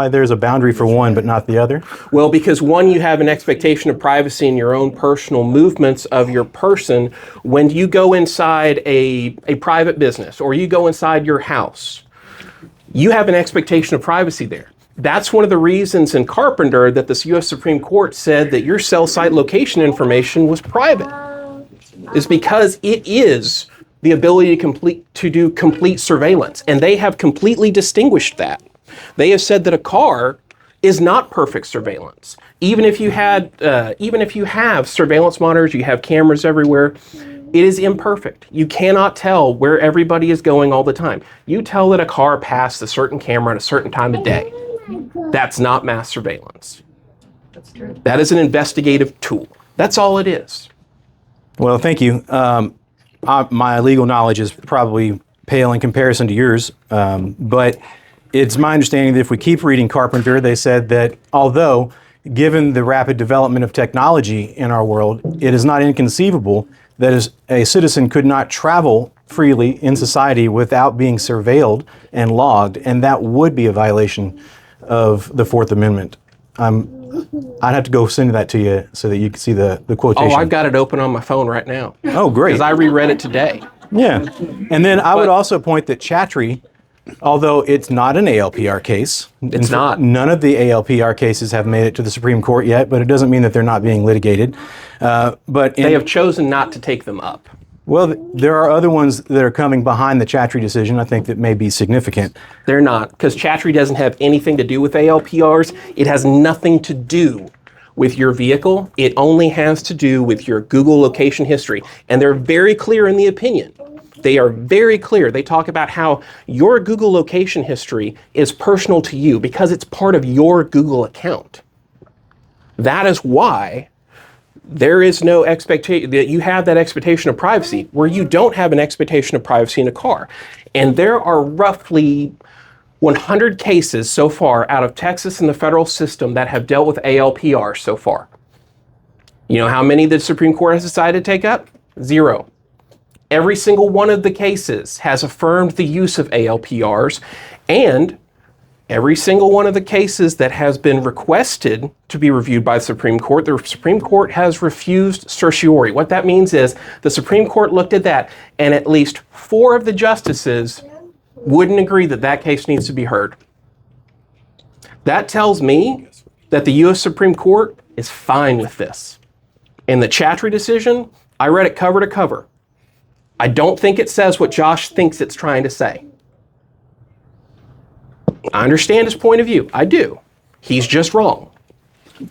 there's a boundary for one but not the other? Well, because one, you have an expectation of privacy in your own personal movements of your person. When you go inside a private business or you go inside your house, you have an expectation of privacy there. That's one of the reasons in Carpenter that the U.S. Supreme Court said that your cell site location information was private, is because it is the ability to do complete surveillance. And they have completely distinguished that. They have said that a car is not perfect surveillance. Even if you have surveillance monitors, you have cameras everywhere, it is imperfect. You cannot tell where everybody is going all the time. You tell that a car passed a certain camera at a certain time of day. That's not mass surveillance. That's true. That is an investigative tool. That's all it is. Well, thank you. My legal knowledge is probably pale in comparison to yours, but it's my understanding that if we keep reading Carpenter, they said that although, given the rapid development of technology in our world, it is not inconceivable that a citizen could not travel freely in society without being surveilled and logged, and that would be a violation of the Fourth Amendment. I'd have to go send that to you so that you can see the quotation. Oh, I've got it open on my phone right now. Oh, great. Because I reread it today. Yeah. And then I would also point that Chatry, although it's not an ALPR case. It's not. None of the ALPR cases have made it to the Supreme Court yet, but it doesn't mean that they're not being litigated. But they have chosen not to take them up. Well, there are other ones that are coming behind the Chatry decision, I think, that may be significant. They're not, because Chatry doesn't have anything to do with ALPRs. It has nothing to do with your vehicle. It only has to do with your Google location history. And they're very clear in the opinion. They are very clear. They talk about how your Google location history is personal to you because it's part of your Google account. That is why there is no expectation that you have that expectation of privacy where you don't have an expectation of privacy in a car. And there are roughly 100 cases so far out of Texas and the federal system that have dealt with ALPR so far. You know how many the Supreme Court has decided to take up? 0. Every single one of the cases has affirmed the use of ALPRs, and every single one of the cases that has been requested to be reviewed by the Supreme Court has refused certiorari. What that means is the Supreme Court looked at that, and at least 4 of the justices wouldn't agree that that case needs to be heard. That tells me that the U.S. Supreme Court is fine with this. In the Chatry decision, I read it cover to cover. I don't think it says what Josh thinks it's trying to say. I understand his point of view. I do. He's just wrong.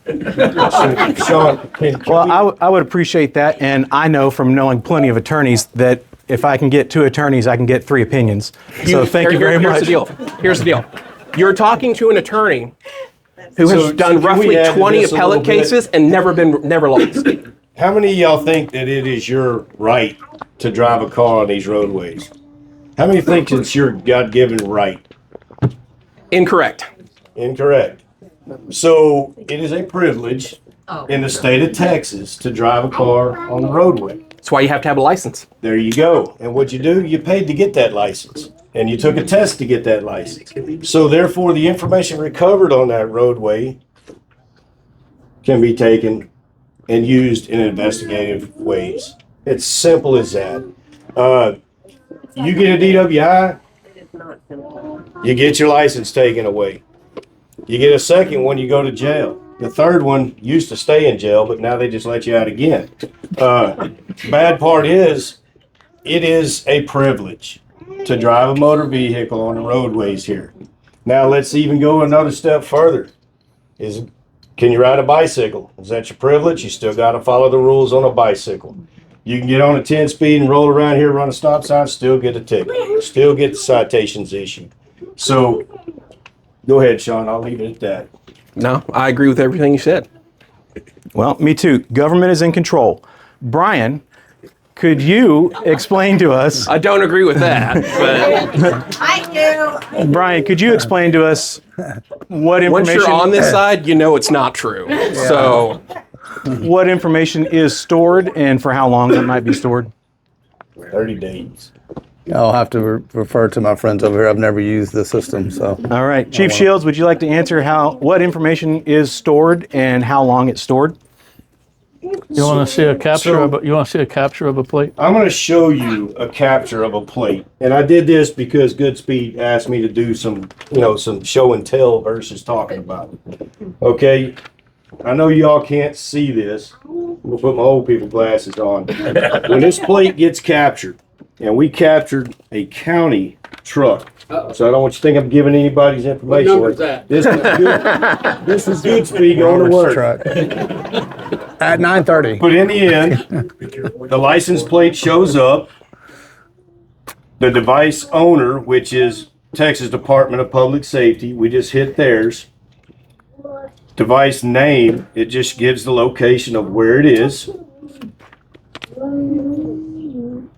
Sean, Well, I would appreciate that, and I know from knowing plenty of attorneys that if I can get 2 attorneys, I can get 3 opinions. So thank you very much. Here's the deal. You're talking to an attorney who has So, done can we roughly add to 20 this a appellate little bit? cases and never lost. how many of y'all think that it is your right to drive a car on these roadways? How many think it's your God-given right? Incorrect. Incorrect. So it is a privilege in the state of Texas to drive a car on the roadway. That's why you have to have a license. There you go. And what you do, you paid to get that license. And you took a test to get that license. So therefore, the information recovered on that roadway can be taken and used in investigative ways. It's simple as that. You get a DWI, you get your license taken away. You get a second one, you go to jail. The third one used to stay in jail, but now they just let you out again. Bad part is, it is a privilege to drive a motor vehicle on the roadways here. Now let's even go another step further. Can you ride a bicycle? Is that your privilege? You still got to follow the rules on a bicycle. You can get on a 10 speed and roll around here, run a stop sign, still get a ticket, still get the citations issued. So go ahead, Sean, I'll leave it at that. No, I agree with everything you said. Well, me too. Government is in control. Brian, could you explain to us? I don't agree with that, but I do. know, Brian, could you explain to us what Once information you're on this side, you know it's not true. So what information is stored and for how long that might be stored? 30 days. I'll have to refer to my friends over here. I've never used the system, so. All right, Chief Shields, would you like to answer what information is stored and how long it's stored? You want to see a capture of a plate? I'm going to show you a capture of a plate. And I did this because Goodspeed asked me to do some show and tell versus talking about it. Okay. I know y'all can't see this. We'll put my old people glasses on. When this plate gets captured, and we captured a county truck. So I don't want you to think I'm giving anybody's information. What number is that? This was Goodspeed going to work. Truck. At 9:30. But in the end, the license plate shows up. The device owner, which is Texas Department of Public Safety, we just hit theirs. Device name, it just gives the location of where it is.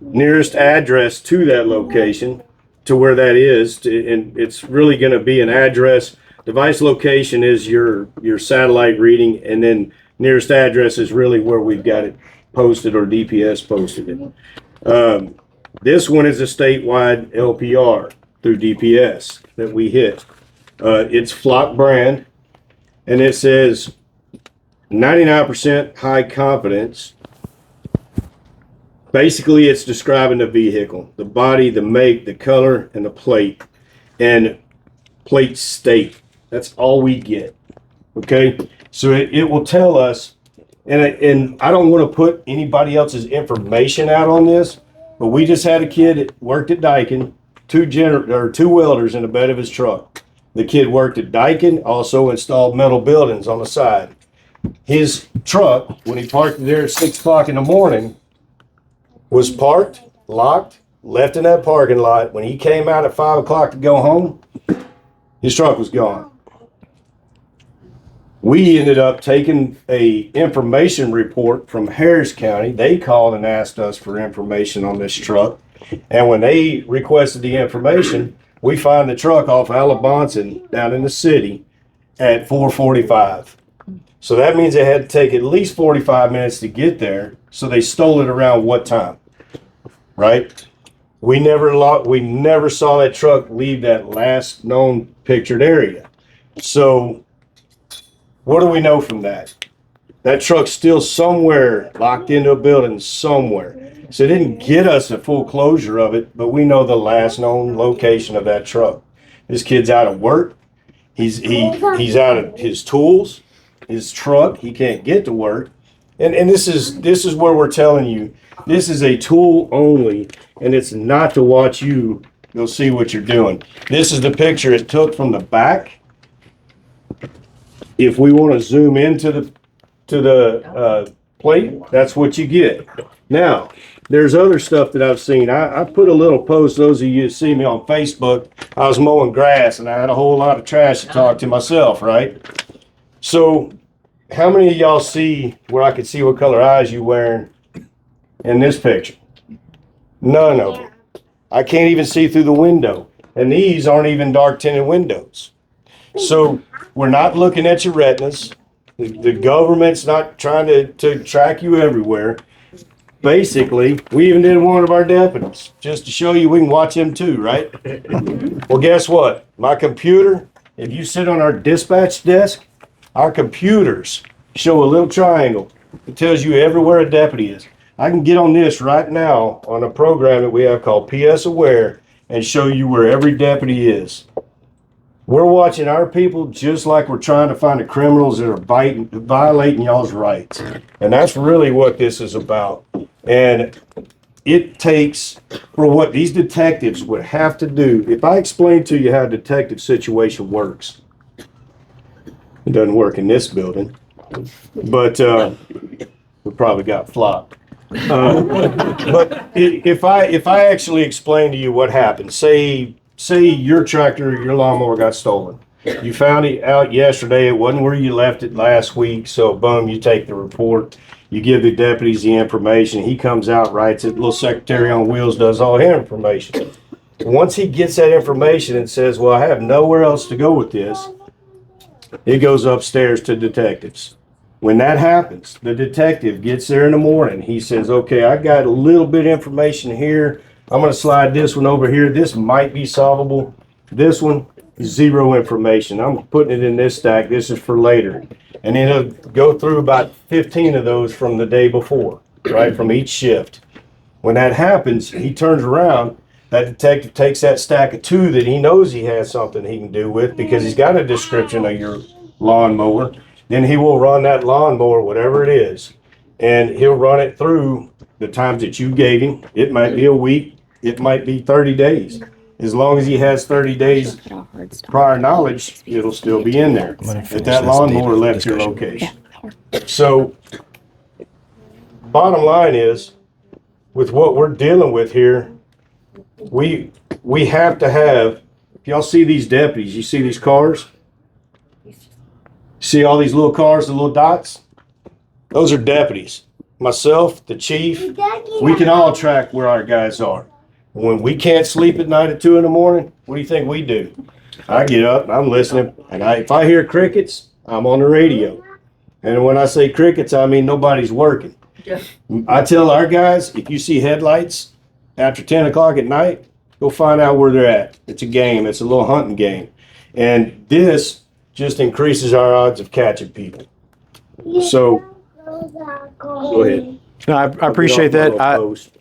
Nearest address to that location, to where that is, and it's really going to be an address. Device location is your satellite reading, and then nearest address is really where we've got it posted or DPS posted it. This one is a statewide LPR through DPS that we hit. It's Flock brand, and it says 99% high confidence. Basically, it's describing the vehicle, the body, the make, the color, and the plate, and plate state. That's all we get. Okay, so it will tell us, and I don't want to put anybody else's information out on this, but we just had a kid that worked at Daikin, two welders in the bed of his truck. The kid worked at Daikin, also installed metal buildings on the side. His truck, when he parked it there at 6 o'clock in the morning, was parked, locked, left in that parking lot. When he came out at 5 o'clock to go home, his truck was gone. We ended up taking a information report from Harris County. They called and asked us for information on this truck. And when they requested the information, we find the truck off Alabonson down in the city at 4:45. So that means they had to take at least 45 minutes to get there. So they stole it around what time? Right? We never saw that truck leave that last known pictured area. So what do we know from that? That truck's still somewhere locked into a building somewhere. So it didn't get us a full closure of it, but we know the last known location of that truck. This kid's out of work. He's out of his tools, his truck. He can't get to work. And this is where we're telling you, this is a tool only, and it's not to watch you go see what you're doing. This is the picture it took from the back. If we want to zoom into the plate, that's what you get. Now, there's other stuff that I've seen. I put a little post, those of you who see me on Facebook, I was mowing grass and I had a whole lot of trash to talk to myself, right? So how many of y'all see where I could see what color eyes you wearing in this picture? None of them. I can't even see through the window. And these aren't even dark tinted windows. So we're not looking at your retinas. The government's not trying to track you everywhere. Basically, we even did one of our deputies just to show you we can watch him too, right? Well, guess what? My computer, if you sit on our dispatch desk, our computers show a little triangle. It tells you everywhere a deputy is. I can get on this right now on a program that we have called PS Aware and show you where every deputy is. We're watching our people just like we're trying to find the criminals that are violating y'all's rights. And that's really what this is about. And it takes, for what these detectives would have to do, if I explain to you how a detective situation works, it doesn't work in this building, but we probably got flopped. But if I actually explain to you what happened, say your tractor, your lawnmower got stolen. You found it out yesterday. It wasn't where you left it last week. So boom, you take the report. You give the deputies the information. He comes out, writes it. Little secretary on wheels does all his information. Once he gets that information and says, well, I have nowhere else to go with this, it goes upstairs to detectives. When that happens, the detective gets there in the morning. He says, okay, I got a little bit of information here. I'm going to slide this one over here. This might be solvable. This one, zero information. I'm putting it in this stack. This is for later. And then he'll go through about 15 of those from the day before, right, from each shift. When that happens, he turns around. That detective takes that stack of 2 that he knows he has something he can do with because he's got a description of your lawnmower. Then he will run that lawnmower, whatever it is, and he'll run it through the times that you gave him. It might be a week. It might be 30 days. As long as he has 30 days prior knowledge, it'll still be in there. If that lawnmower left your location. So, bottom line is, with what we're dealing with here, we have to have, if y'all see these deputies, you see these cars? See all these little cars, the little dots? Those are deputies. Myself, the chief, we can all track where our guys are. When we can't sleep at night at 2 in the morning, what do you think we do? I get up, I'm listening, and if I hear crickets, I'm on the radio. And when I say crickets, I mean nobody's working. I tell our guys, if you see headlights after 10 o'clock at night, go find out where they're at. It's a game. It's a little hunting game. And this just increases our odds of catching people. So, go ahead. No, I appreciate that.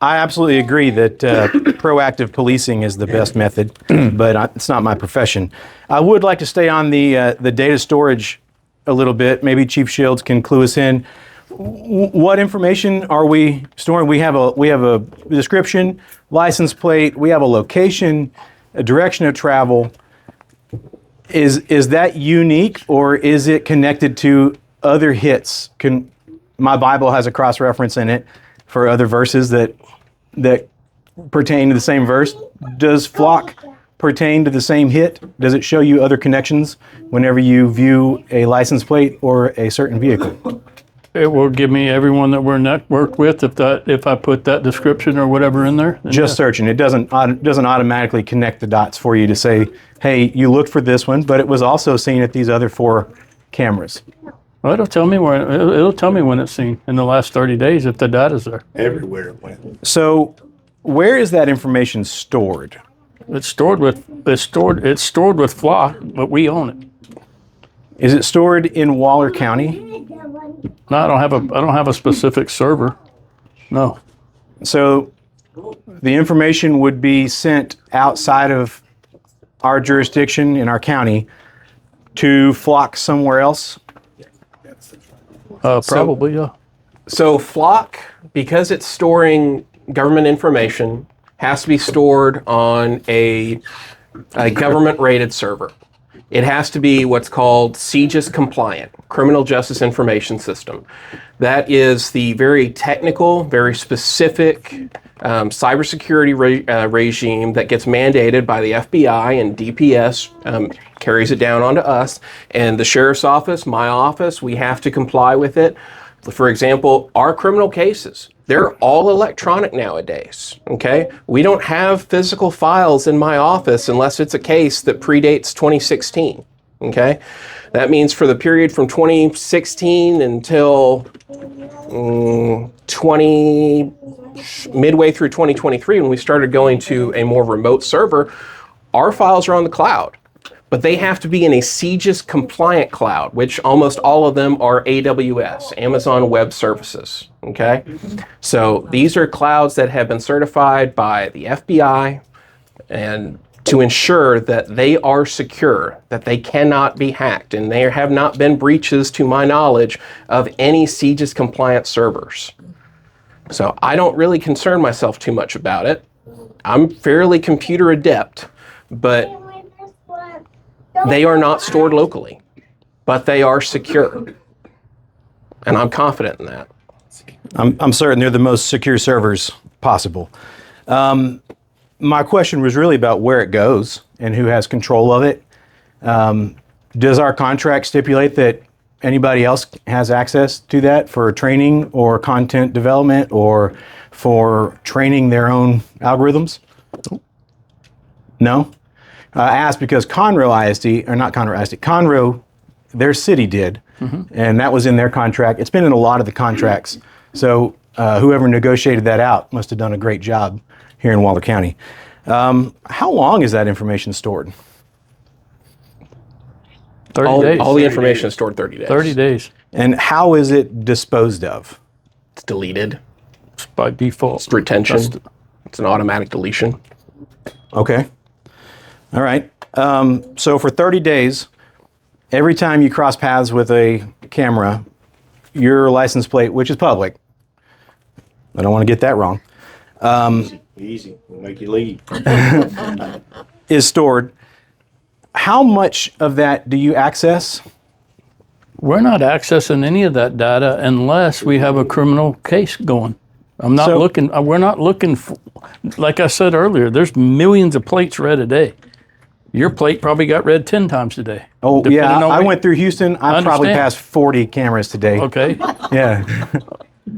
I absolutely agree that proactive policing is the best method, but it's not my profession. I would like to stay on the data storage a little bit. Maybe Chief Shields can clue us in. What information are we storing? We have a description, license plate. We have a location, a direction of travel. Is that unique, or is it connected to other hits? My Bible has a cross-reference in it for other verses that pertain to the same verse. Does flock pertain to the same hit? Does it show you other connections whenever you view a license plate or a certain vehicle? It will give me everyone that we're networked with if I put that description or whatever in there. Just searching. It doesn't automatically connect the dots for you to say, hey, you looked for this one, but it was also seen at these other 4 cameras. Well, it'll tell me when it's seen in the last 30 days if the data's there. Everywhere it went. So, where is that information stored? It's stored with flock, but we own it. Is it stored in Waller County? No, I don't have a specific server. No. So the information would be sent outside of our jurisdiction in our county to flock somewhere else? Probably, yeah. So Flock, because it's storing government information, has to be stored on a government-rated server. It has to be what's called CJIS compliant, Criminal Justice Information System. That is the very technical, very specific cybersecurity regime that gets mandated by the FBI, and DPS carries it down onto us. And the sheriff's office, my office, we have to comply with it. For example, our criminal cases, they're all electronic nowadays, okay? We don't have physical files in my office unless it's a case that predates 2016, okay? That means for the period from 2016 until midway through 2023, when we started going to a more remote server, our files are on the cloud. But they have to be in a CJIS compliant cloud, which almost all of them are AWS, Amazon Web Services, okay? So these are clouds that have been certified by the FBI and to ensure that they are secure, that they cannot be hacked, and there have not been breaches, to my knowledge, of any CJIS compliant servers. So I don't really concern myself too much about it. I'm fairly computer adept, but they are not stored locally, but they are secure. And I'm confident in that. I'm certain they're the most secure servers possible. My question was really about where it goes and who has control of it. Does our contract stipulate that anybody else has access to that for training or content development or for training their own algorithms? No? I asked because Conroe ISD, or not Conroe ISD, Conroe, their city did, and that was in their contract. It's been in a lot of the contracts. So whoever negotiated that out must have done a great job here in Waller County. How long is that information stored? 30 days. All the information is stored 30 days. 30 days And how is it disposed of? It's deleted. by default. It's retention. It's an automatic deletion. Okay. All right. So for 30 days, every time you cross paths with a camera, your license plate, which is public, I don't want to get that wrong, Easy. We'll make you leave. is stored. How much of that do you access? We're not accessing any of that data unless we have a criminal case going. I'm not So- looking, we're not looking for, like I said earlier, there's millions of plates read a day. Your plate probably got read 10 times a day. Oh, depending yeah. on I what- went through Houston. I probably Understand. passed 40 cameras today. Okay, Yeah.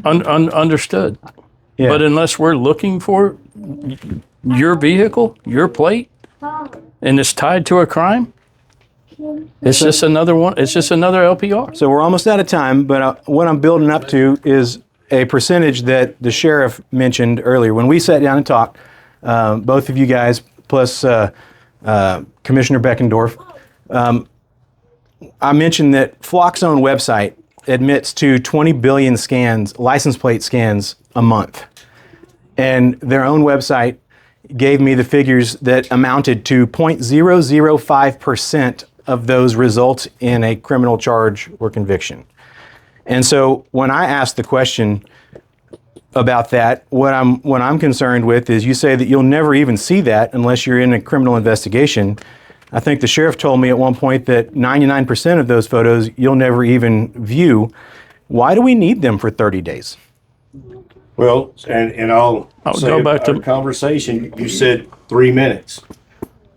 understood. Yeah. But unless we're looking for your vehicle, your plate, and it's tied to a crime, it's just another one, it's just another LPR. So we're almost out of time, but what I'm building up to is a percentage that the sheriff mentioned earlier. When we sat down and talked, both of you guys, plus Commissioner Beckendorf, I mentioned that Flock's own website admits to 20 billion scans, license plate scans a month. And their own website gave me the figures that amounted to 0.005% of those results in a criminal charge or conviction. And so when I asked the question about that, what I'm concerned with is you say that you'll never even see that unless you're in a criminal investigation. I think the sheriff told me at one point that 99% of those photos you'll never even view. Why do we need them for 30 days? Well, and I'll say go back about our to- conversation, you said 3 minutes.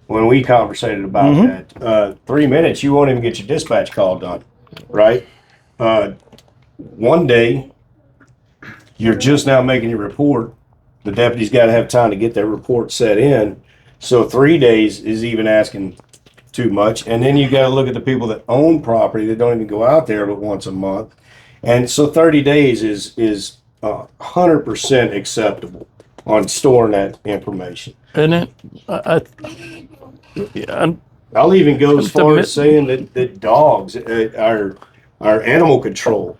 When we conversated about that, 3 minutes, you won't even get your dispatch call done, right? One day, you're just now making your report. The deputy's got to have time to get their report set in. So 3 days is even asking too much. And then you got to look at the people that own property that don't even go out there but once a month. And so 30 days is 100% acceptable on storing that information. And it, I'll even go as The far mi- as saying that dogs, our animal control,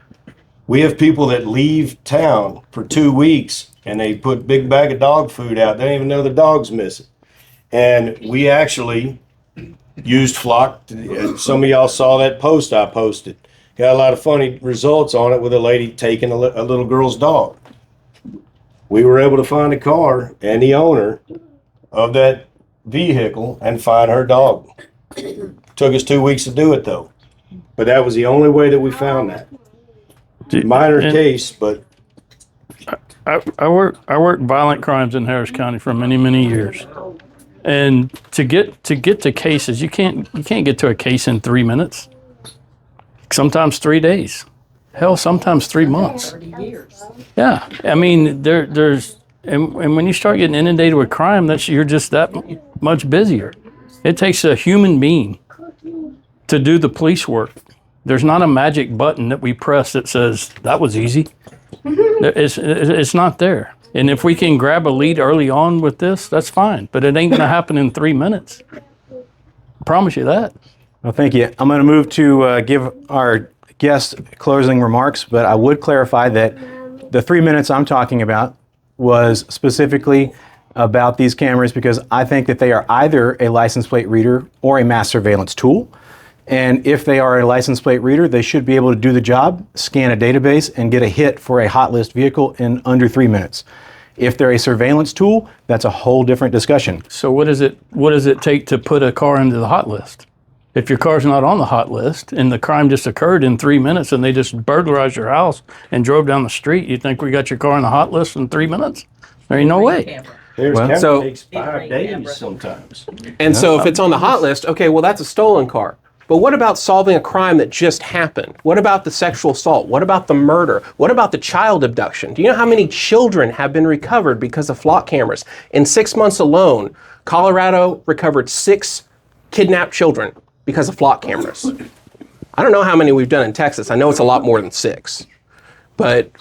we have people that leave town for 2 weeks and they put big bag of dog food out. They don't even know the dog's missing. And we actually used Flock. Some of y'all saw that post I posted. Got a lot of funny results on it with a lady taking a little girl's dog. We were able to find the car and the owner of that vehicle and find her dog. Took us 2 weeks to do it though. But that was the only way that we found that. Minor and- case, but I worked violent crimes in Harris County for many years, and to get to cases, you can't get to a case in 3 minutes. Sometimes 3 days, hell, sometimes 3 months. Yeah, I mean there's and when you start getting inundated with crime, you're just that much busier. It takes a human being to do the police work. There's not a magic button that we press that says that was easy. It's not there. And if we can grab a lead early on with this, that's fine. But it ain't going to happen in 3 minutes. I promise you that. Well, thank you. I'm going to move to give our guest closing remarks, but I would clarify that the 3 minutes I'm talking about was specifically about these cameras because I think that they are either a license plate reader or a mass surveillance tool. And if they are a license plate reader, they should be able to do the job, scan a database, and get a hit for a hot list vehicle in under 3 minutes. If they're a surveillance tool, that's a whole different discussion. So what does it take to put a car into the hot list? If your car's not on the hot list and the crime just occurred in 3 minutes and they just burglarized your house and drove down the street, you think we got your car on the hot list in 3 minutes? There ain't no way. there's camera so- takes 5 days sometimes. And so if it's on the hot list, okay, well, that's a stolen car. But what about solving a crime that just happened? What about the sexual assault? What about the murder? What about the child abduction? Do you know how many children have been recovered because of flock cameras? In 6 months alone, Colorado recovered 6 kidnapped children because of flock cameras. I don't know how many we've done in Texas. I know it's a lot more than 6. But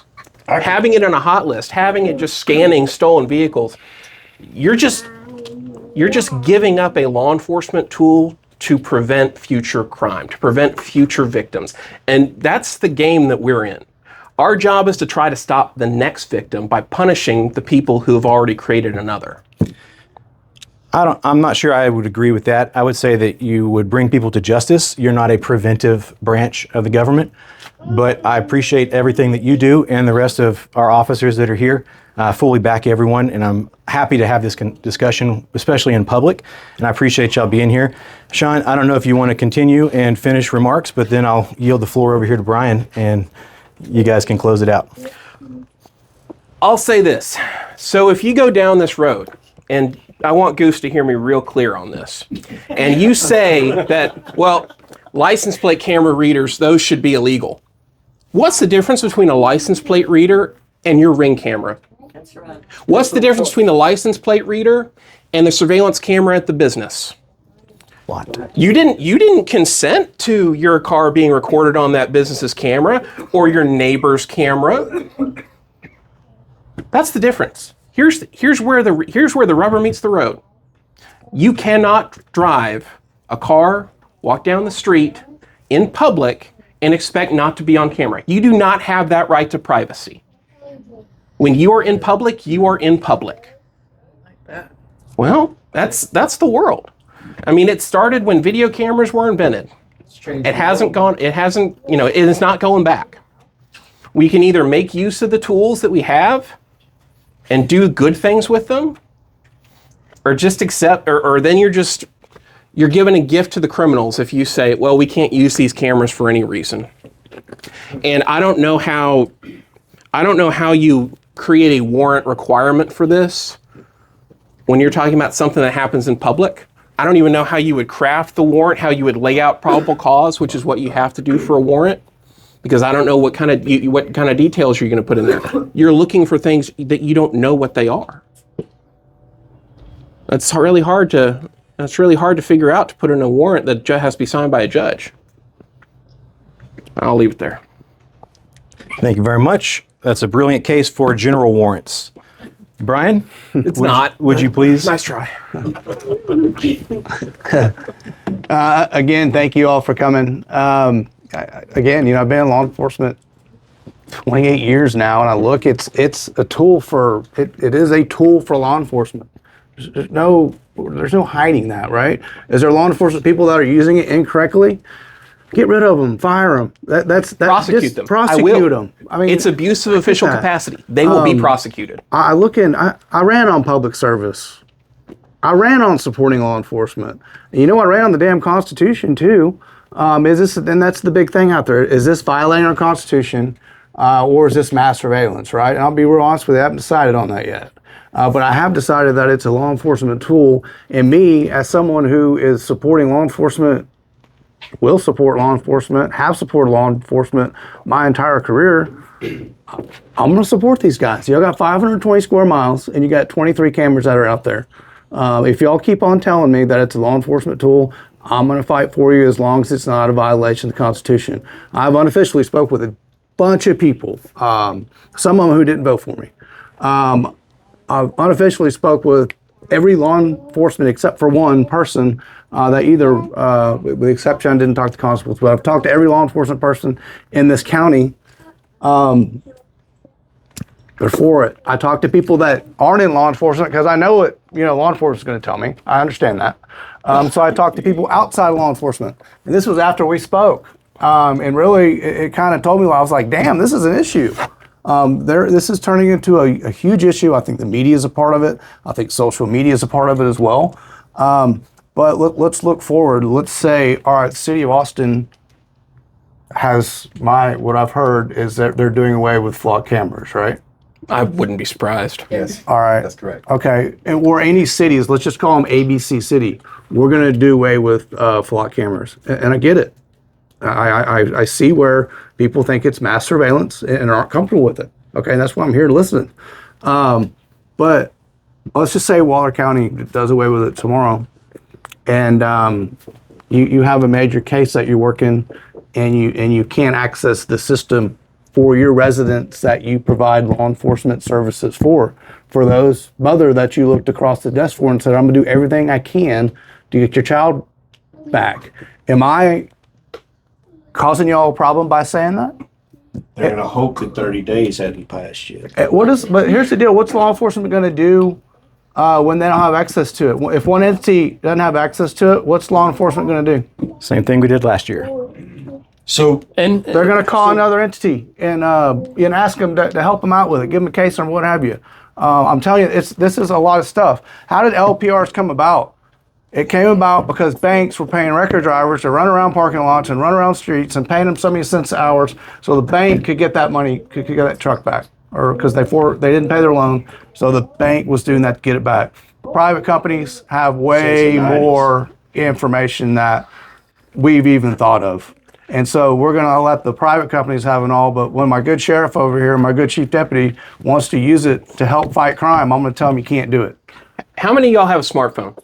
having it on a hot list, having it just scanning stolen vehicles, you're just giving up a law enforcement tool to prevent future crime, to prevent future victims. And that's the game that we're in. Our job is to try to stop the next victim by punishing the people who have already created another. I'm not sure I would agree with that. I would say that you would bring people to justice. You're not a preventive branch of the government, but I appreciate everything that you do, and the rest of our officers that are here. Fully back everyone, and I'm happy to have this discussion, especially in public, and I appreciate y'all being here. Sean, I don't know if you want to continue and finish remarks, but then I'll yield the floor over here to Brian, and you guys can close it out. I'll say this. So if you go down this road, and I want Goose to hear me real clear on this, and you say that, well, license plate camera readers, those should be illegal. What's the difference between a license plate reader and your Ring camera? That's right. What's the difference between the license plate reader and the surveillance camera at the business? What? You didn't consent to your car being recorded on that business's camera or your neighbor's camera. That's the difference. Here's where the rubber meets the road. You cannot drive a car, walk down the street in public and expect not to be on camera. You do not have that right to privacy. When you are in public, you are in public. Well, that's the world. I mean, it started when video cameras were invented. It hasn't, it is not going back. We can either make use of the tools that we have and do good things with them, or just accept, or then you're giving a gift to the criminals if you say, well, we can't use these cameras for any reason. And I don't know how you create a warrant requirement for this when you're talking about something that happens in public. I don't even know how you would craft the warrant, how you would lay out probable cause, which is what you have to do for a warrant, because I don't know what kind of details you're going to put in there. You're looking for things that you don't know what they are. That's really hard to figure out, to put in a warrant that has to be signed by a judge. I'll leave it there. Thank you very much. That's a brilliant case for general warrants. Brian? It's not. Would you please? Nice try. Again, thank you all for coming. Again, I've been in law enforcement 28 years now, and I look, it's a tool for, it is a tool for law enforcement. There's no hiding that, right? Is there law enforcement people that are using it incorrectly? Get rid of them, fire them. That's prosecute them. Prosecute them. I mean, it's abuse of official capacity. They will be prosecuted. I ran on public service. I ran on supporting law enforcement. And I ran on the damn Constitution too. And that's the big thing out there. Is this violating our Constitution, or is this mass surveillance, right? And I'll be real honest with you, I haven't decided on that yet. But I have decided that it's a law enforcement tool, and me, as someone who is supporting law enforcement, will support law enforcement, have supported law enforcement my entire career, I'm going to support these guys. Y'all got 520 square miles, and you got 23 cameras that are out there. If y'all keep on telling me that it's a law enforcement tool, I'm going to fight for you as long as it's not a violation of the Constitution. I've unofficially spoke with a bunch of people, some of them who didn't vote for me. I've unofficially spoke with every law enforcement except for one person that either, with the exception, I didn't talk to constables, but I've talked to every law enforcement person in this county. They're for it. I talk to people that aren't in law enforcement because I know what law enforcement is going to tell me. I understand that. So I talked to people outside law enforcement, and this was after we spoke. And really, it kind of told me, I was like, damn, this is an issue. This is turning into a huge issue. I think the media is a part of it. I think social media is a part of it as well. But let's look forward. Let's say, all right, the city of Austin has what I've heard is that they're doing away with flock cameras, right? I wouldn't be surprised. Yes. All right. That's correct. Okay. Or any cities, let's just call them ABC City. We're going to do away with flock cameras. And I get it. I see where people think it's mass surveillance and aren't comfortable with it. Okay. And that's why I'm here to listen. But let's just say Waller County does away with it tomorrow, and you have a major case that you're working, and you can't access the system for your residents that you provide law enforcement services for those mother that you looked across the desk for and said, I'm gonna do everything I can to get your child back. Am I causing y'all a problem by saying that? They're gonna hope that 30 days hadn't passed yet. But here's the deal. What's law enforcement going to do when they don't have access to it? If one entity doesn't have access to it, what's law enforcement going to do? Same thing we did last year. So And They're going to call another entity and ask them to help them out with it, give them a case or what have you. I'm telling you, this is a lot of stuff. How did LPRs come about? It came about because banks were paying record drivers to run around parking lots and run around streets and paying them so many cents hours so the bank could get that money, could get that truck back. Or because they didn't pay their loan, so the bank was doing that to get it back. Private companies have way more information that we've even thought of. And so we're going to let the private companies have it all, but when my good sheriff over here, my good chief deputy wants to use it to help fight crime, I'm going to tell him you can't do it. How many of y'all have a smartphone?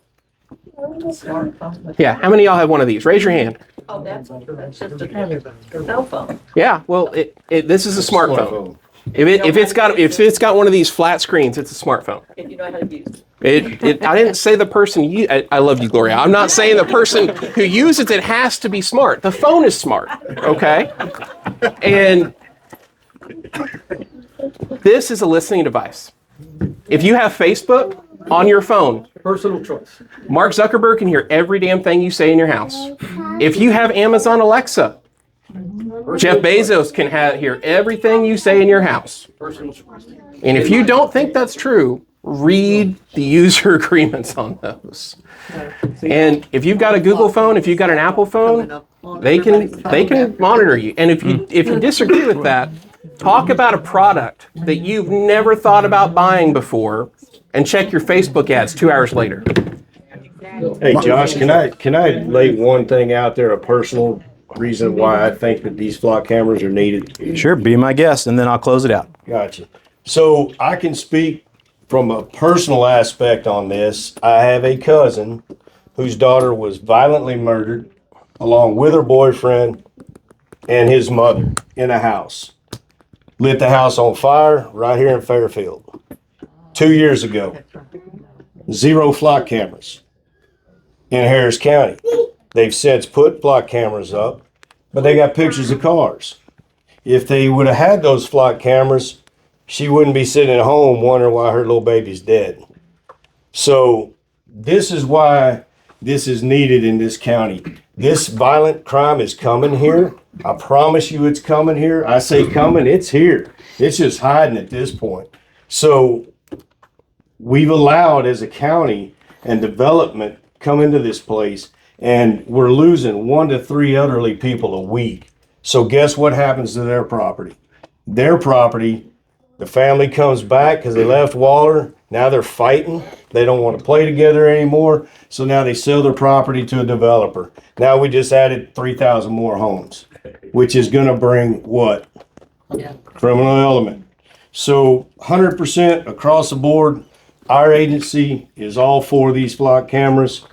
Yeah, how many of y'all have one of these? Raise your hand. Oh, that's just a cell phone. Yeah, well, this is a smartphone. If it's got one of these flat screens, it's a smartphone. And you know how to use it. I didn't say the person. I love you, Gloria. I'm not saying the person who uses it has to be smart. The phone is smart, okay? And this is a listening device. If you have Facebook on your phone, Personal choice. Mark Zuckerberg can hear every damn thing you say in your house. If you have Amazon Alexa, Jeff Bezos can hear everything you say in your house. Personal choice. And if you don't think that's true, read the user agreements on those. And if you've got a Google phone, if you've got an Apple phone, they can monitor you. And if you disagree with that, talk about a product that you've never thought about buying before and check your Facebook ads 2 hours later. Hey, Josh, can I lay one thing out there, a personal reason why I think that these flock cameras are needed? Sure, be my guest, and then I'll close it out. Gotcha. So I can speak from a personal aspect on this. I have a cousin whose daughter was violently murdered along with her boyfriend and his mother in a house. Lit the house on fire right here in Fairfield 2 years ago. 0 flock cameras in Harris County. They've since put flock cameras up, but they got pictures of cars. If they would have had those flock cameras, she wouldn't be sitting at home wondering why her little baby's dead. So this is why this is needed in this county. This violent crime is coming here. I promise you it's coming here. I say coming, it's here. It's just hiding at this point. So we've allowed as a county and development come into this place, and we're losing 1 to 3 elderly people a week. So guess what happens to their property? Their property, the family comes back because they left Waller. Now they're fighting. They don't want to play together anymore. So now they sell their property to a developer. Now we just added 3,000 more homes, which is going to bring what? Criminal element. So 100% across the board, our agency is all for these flock cameras.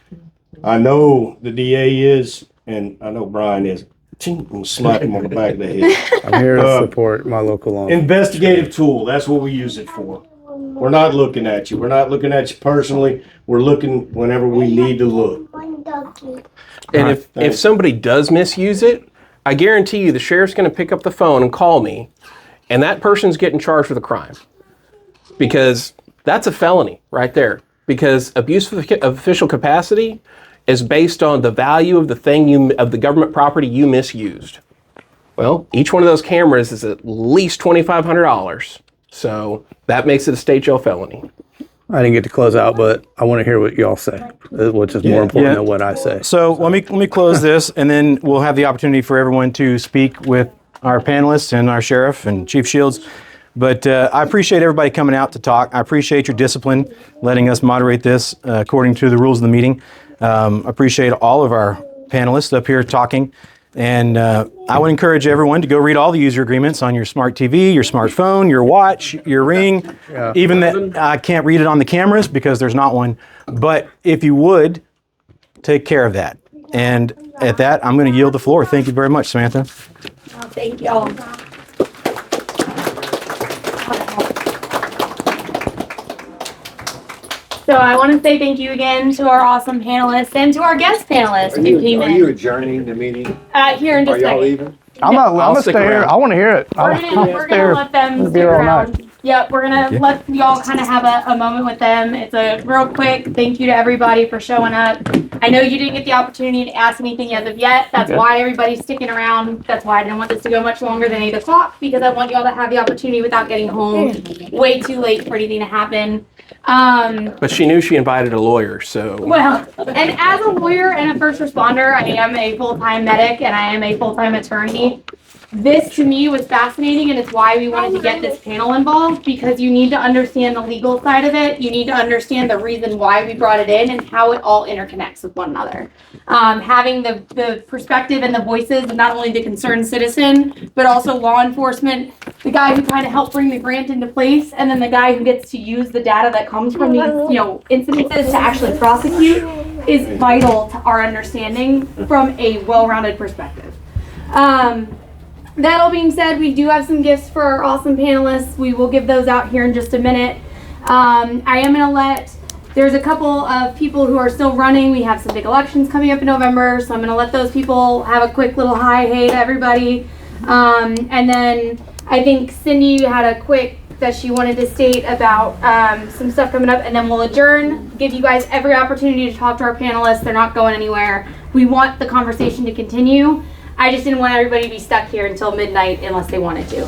I know the DA is, and I know Brian is. And slap him on the back of the head. I'm here to support my local law. Investigative tool, that's what we use it for. We're not looking at you. We're not looking at you personally. We're looking whenever we need to look. And if somebody does misuse it, I guarantee you the sheriff's going to pick up the phone and call me, and that person's getting charged with a crime. Because that's a felony right there. Because abuse of official capacity is based on the value of the government property you misused. Well, each one of those cameras is at least $2,500. So that makes it a state jail felony. I didn't get to close out, but I want to hear what y'all say, which is more important than what I say. So let me close this, and then we'll have the opportunity for everyone to speak with our panelists and our sheriff and Chief Shields. But I appreciate everybody coming out to talk. I appreciate your discipline, letting us moderate this according to the rules of the meeting. Appreciate all of our panelists up here talking. And I would encourage everyone to go read all the user agreements on your smart TV, your smartphone, your watch, your ring. Even that I can't read it on the cameras because there's not one. But if you would, take care of that. And at that, I'm going to yield the floor. Thank you very much, Samantha. Thank y'all. So I want to say thank you again to our awesome panelists and to our guest panelists who came Are you in. adjourning the meeting? Here in Are just a y'all second. leaving? I'm gonna stick stay here. around. I want to hear it. We're gonna let them stick around. Yep, we're gonna let y'all kind of have a moment with them. It's a real quick thank you to everybody for showing up. I know you didn't get the opportunity to ask anything as of yet. That's why everybody's sticking around. That's why I didn't want this to go much longer than 8 o'clock, because I want y'all to have the opportunity without getting home way too late for anything to happen. But she knew she invited a lawyer, so. Well, and as a lawyer and a first responder, I am a full-time medic and I am a full-time attorney. This to me was fascinating, and it's why we wanted to get this panel involved, because you need to understand the legal side of it. You need to understand the reason why we brought it in and how it all interconnects with one another. Having the perspective and the voices of not only the concerned citizen, but also law enforcement, the guy who kind of helped bring the grant into place, and then the guy who gets to use the data that comes from these, incidences to actually prosecute, is vital to our understanding from a well-rounded perspective. That all being said, we do have some gifts for our awesome panelists. We will give those out here in just a minute. I am going to there's a couple of people who are still running. We have some big elections coming up in November, so I'm going to let those people have a quick little hey to everybody. And then I think Cindy had a quick that she wanted to state about some stuff coming up, and then we'll adjourn, give you guys every opportunity to talk to our panelists. They're not going anywhere. We want the conversation to continue. I just didn't want everybody to be stuck here until midnight unless they wanted to.